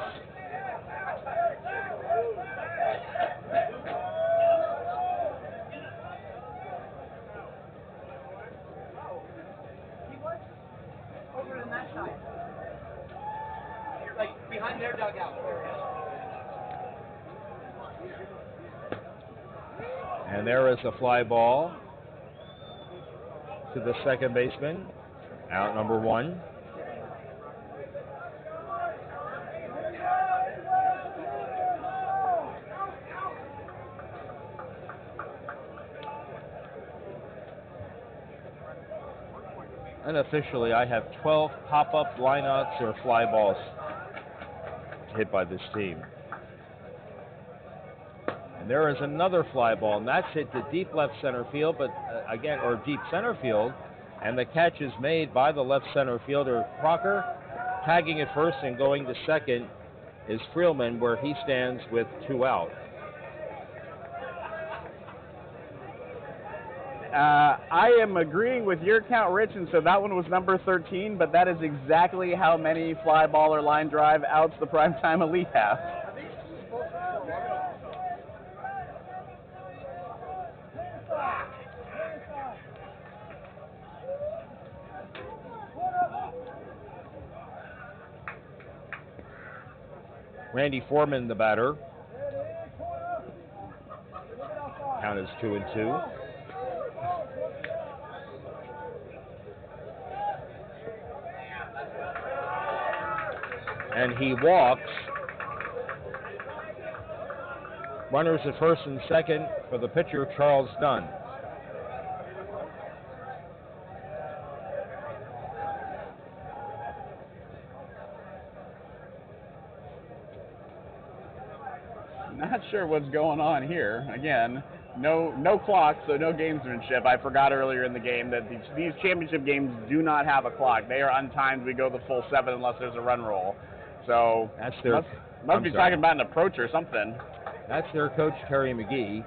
Over to that side. Like behind their dugout. And there is a fly ball to the second baseman, out number 1. Unofficially, I have 12 pop-up lineouts or fly balls hit by this team. And there is another fly ball, and that's hit to deep left center field, but again, or deep center field, and the catch is made by the left center fielder, Crocker. Tagging at first and going to second is Freeland, where he stands with 2 out. I am agreeing with your count, Rich, and so that one was number 13, but that is exactly how many fly ball or line drive outs the Primetime Elite have. Randy Foreman, the batter. Count is 2-2. And he walks. Runners at first and second for the pitcher, Charles Dunn. Not sure what's going on here. Again, no clock, so no gamesmanship. I forgot earlier in the game that these championship games do not have a clock. They are untimed. We go the full 7 unless there's a run roll. So that's their, must be talking about an approach or something. That's their coach, Terry McGee.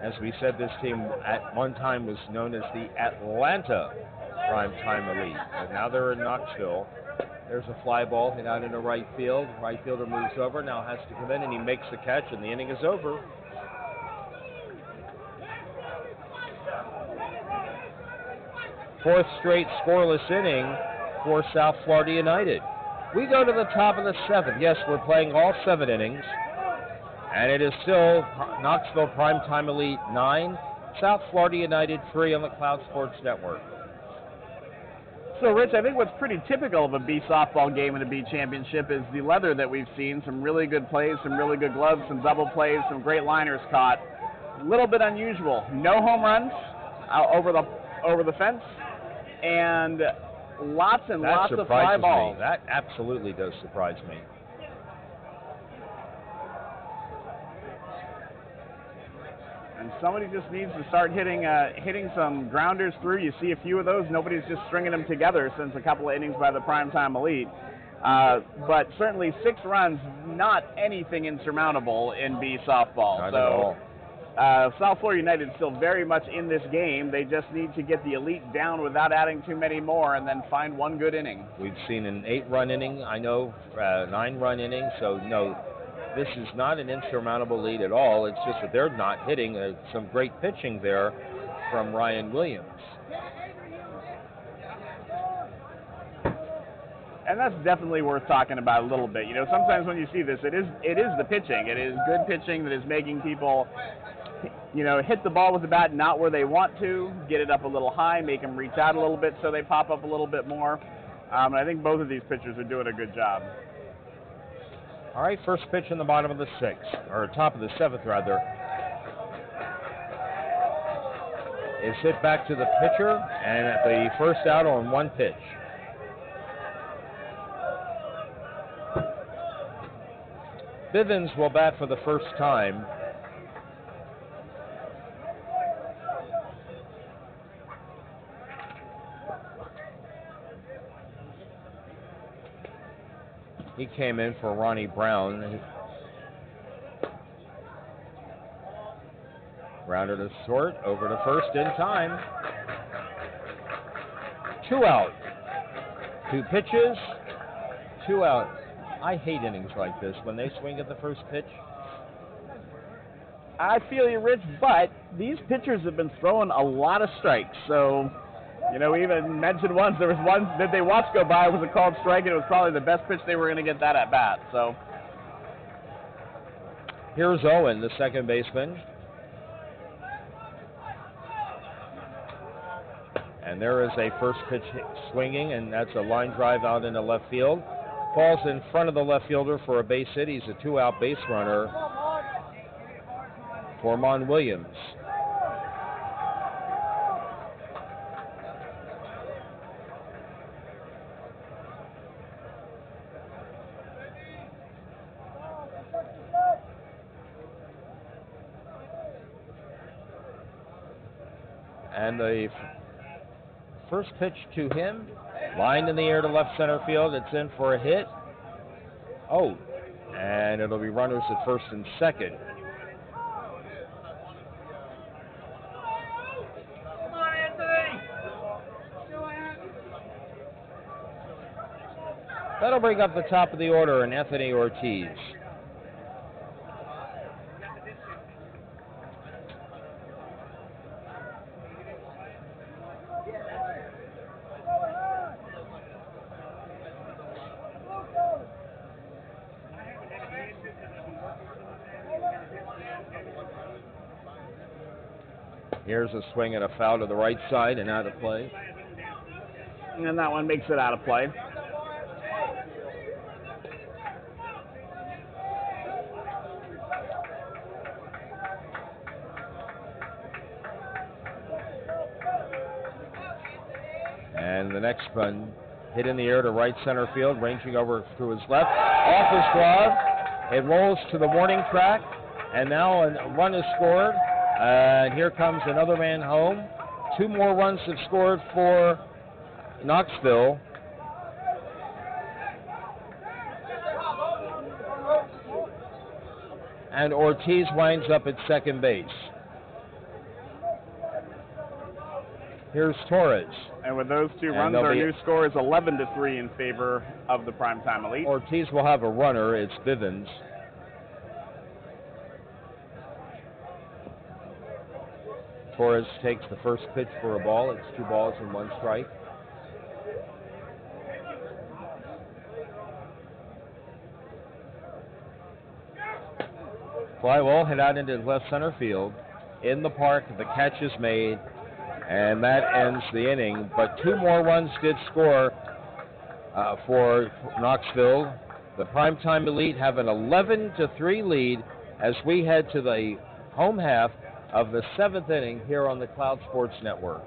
As we said, this team at one time was known as the Atlanta Primetime Elite. But now they're in Knoxville. There's a fly ball hit out into right field. Right fielder moves over, now has to come in, and he makes the catch, and the inning is over. Fourth straight scoreless inning for South Florida United. We go to the top of the 7th. Yes, we're playing all 7 innings. And it is still Knoxville Primetime Elite 9, South Florida United 3 on the Cloud Sports Network. So, Rich, I think what's pretty typical of a B softball game in a B championship is the leather that we've seen. Some really good plays, some really good gloves, some double plays, some great liners caught. A little bit unusual. No home runs over the fence, and lots and lots of fly balls. That absolutely does surprise me. And somebody just needs to start hitting some grounders through. You see a few of those. Nobody's just stringing them together since a couple of innings by the Primetime Elite. But certainly 6 runs, not anything insurmountable in B softball. Not at all. South Florida United is still very much in this game. They just need to get the Elite down without adding too many more and then find one good inning. We've seen an 8-run inning, I know, 9-run inning, so no, this is not an insurmountable lead at all. It's just that they're not hitting some great pitching there from Ryan Williams. And that's definitely worth talking about a little bit. You know, sometimes when you see this, it is the pitching. It is good pitching that is making people, you know, hit the ball with the bat not where they want to, get it up a little high, make them reach out a little bit so they pop up a little bit more. And I think both of these pitchers are doing a good job. All right, first pitch in the bottom of the sixth, or top of the seventh, rather. Is hit back to the pitcher, and at the first out on one pitch. Bivens will bat for the first time. He came in for Ronnie Brown. Grounded to short, over to first in time. 2 out. 2 pitches, 2 out. I hate innings like this when they swing at the first pitch. I feel you, Rich, but these pitchers have been throwing a lot of strikes. So, you know, we even mentioned once there was one that they watched go by was a called strike, and it was probably the best pitch they were going to get that at bat. So here's Owen, the second baseman. And there is a first pitch swinging, and that's a line drive out into left field. Falls in front of the left fielder for a base hit. He's a 2-out base runner for Mon Williams. And the first pitch to him, lined in the air to left center field. It's in for a hit. Oh, and it'll be runners at first and second. Come on, Anthony! That'll bring up the top of the order and Anthony Ortiz. Here's a swing and a foul to the right side and out of play. And that one makes it out of play. And the next one hit in the air to right center field, ranging over to his left. Off his glove. It rolls to the warning track. And now a run is scored. And here comes another man home. 2 more runs have scored for Knoxville. And Ortiz winds up at second base. Here's Torres. And with those 2 runs, our new score is 11-3 in favor of the Primetime Elite. Ortiz will have a runner. It's Bivens. Torres takes the first pitch for a ball. It's 2 balls and 1 strike. Fly ball hit out into left center field. In the park, the catch is made, and that ends the inning. But 2 more runs did score for Knoxville. The Primetime Elite have an 11-3 lead as we head to the home half of the 7th inning here on the Cloud Sports Network.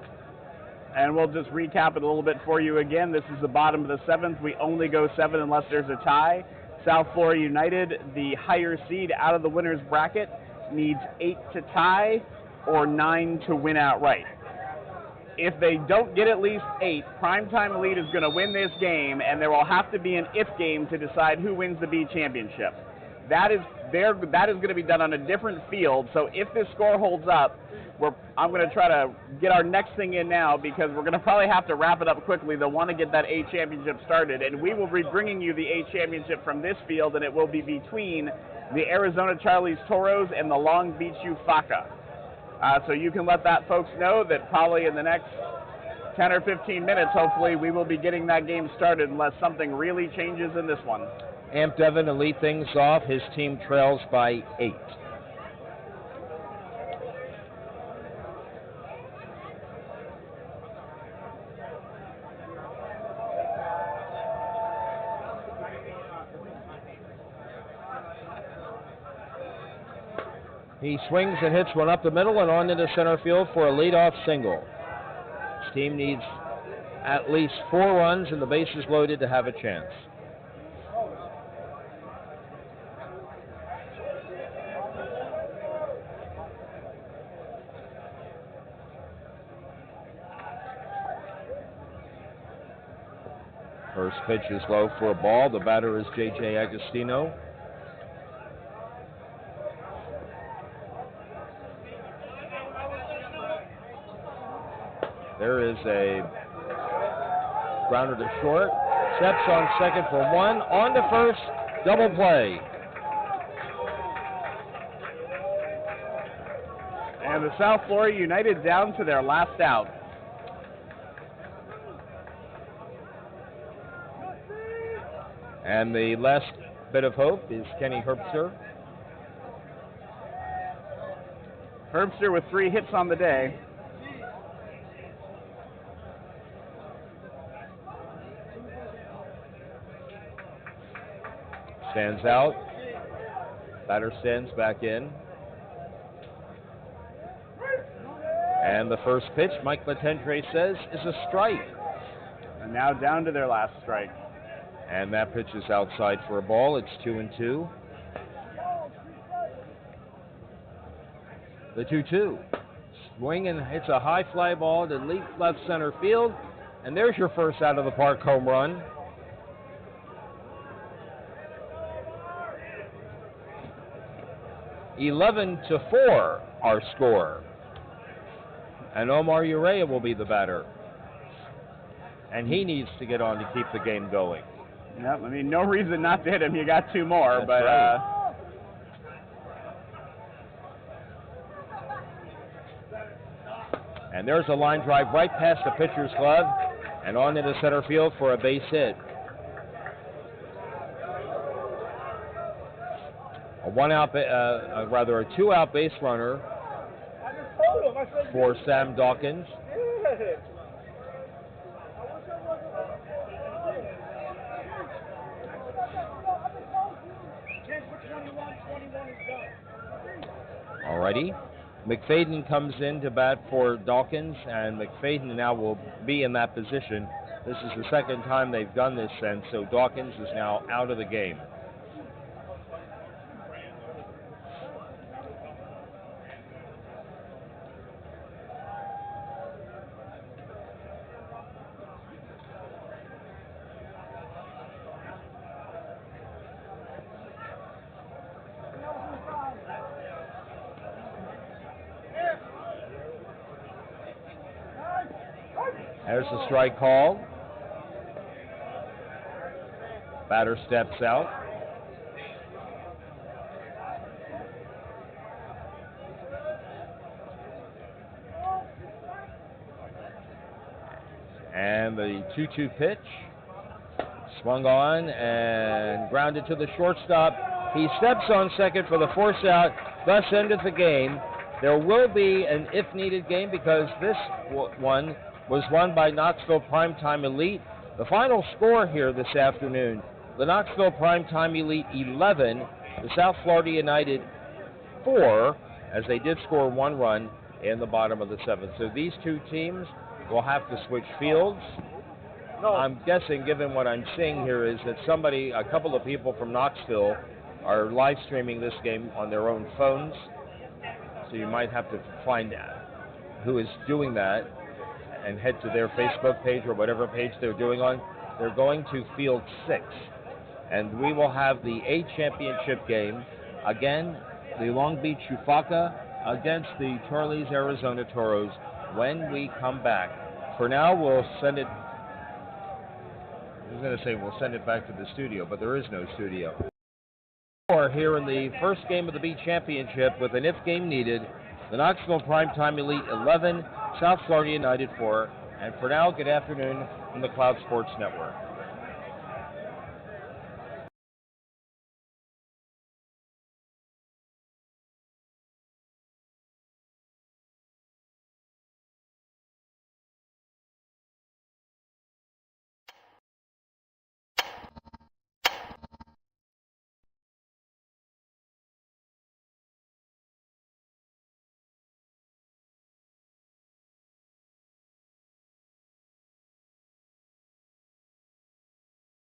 And we'll just recap it a little bit for you again. This is the bottom of the 7th. We only go 7 unless there's a tie. South Florida United, the higher seed out of the winner's bracket, needs 8 to tie or 9 to win outright. If they don't get at least 8, Primetime Elite is going to win this game, and there will have to be an if game to decide who wins the B championship. That is going to be done on a different field. So if this score holds up, I'm going to try to get our next thing in now because we're going to probably have to wrap it up quickly. They'll want to get that A championship started, and we will be bringing you the A championship from this field, and it will be between the Arizona Charlie's Toros and the Long Beach Ufaca. So you can let that folks know that probably in the next 10 or 15 minutes, hopefully, we will be getting that game started unless something really changes in this one. Amp Devon to lead things off. His team trails by 8. He swings and hits one up the middle and on into center field for a leadoff single. His team needs at least 4 runs and the bases loaded to have a chance. First pitch is low for a ball. The batter is J.J. Agostino. There is a grounder to short. Steps on second for 1. On to first. Double play. And the South Florida United down to their last out. And the last bit of hope is Kenny Herbster. Herbster with 3 hits on the day. Stands out. Batter stands back in. And the first pitch, Mike Latendre says, is a strike. And now down to their last strike. And that pitch is outside for a ball. It's 2-2. The 2-2. Swing and hits a high fly ball to deep left center field. And there's your first out of the park home run. (11-4) our score. And Omar Urea will be the batter. And he needs to get on to keep the game going. Yep, I mean, no reason not to hit him. You got 2 more, That's but right. And there's a line drive right past the pitcher's glove and on into center field for a base hit. A 2-out base runner for Sam Dawkins. Alrighty. McFadden comes in to bat for Dawkins, and McFadden now will be in that position. This is the second time they've done this, and so Dawkins is now out of the game. There's the strike call. Batter steps out. And the 2-2 pitch. Swung on and grounded to the shortstop. He steps on second for the force out, thus ended the game. There will be an if-needed game because this one was won by Knoxville Primetime Elite. The final score here this afternoon, the Knoxville Primetime Elite 11, the South Florida United 4, as they did score 1 run in the bottom of the 7th. So these 2 teams will have to switch fields. I'm guessing, given what I'm seeing here, is that a couple of people from Knoxville are live streaming this game on their own phones. So you might have to find who is doing that and head to their Facebook page or whatever page they're doing on. They're going to field 6. And we will have the A championship game. Again, the Long Beach Ufaka against the Charlie's Arizona Toros when we come back. For now, we'll send it. I was going to say we'll send it back to the studio, but there is no studio. Here in the first game of the B championship with an if game needed, the Knoxville Primetime Elite 11, South Florida United 4. And for now, good afternoon from the Cloud Sports Network.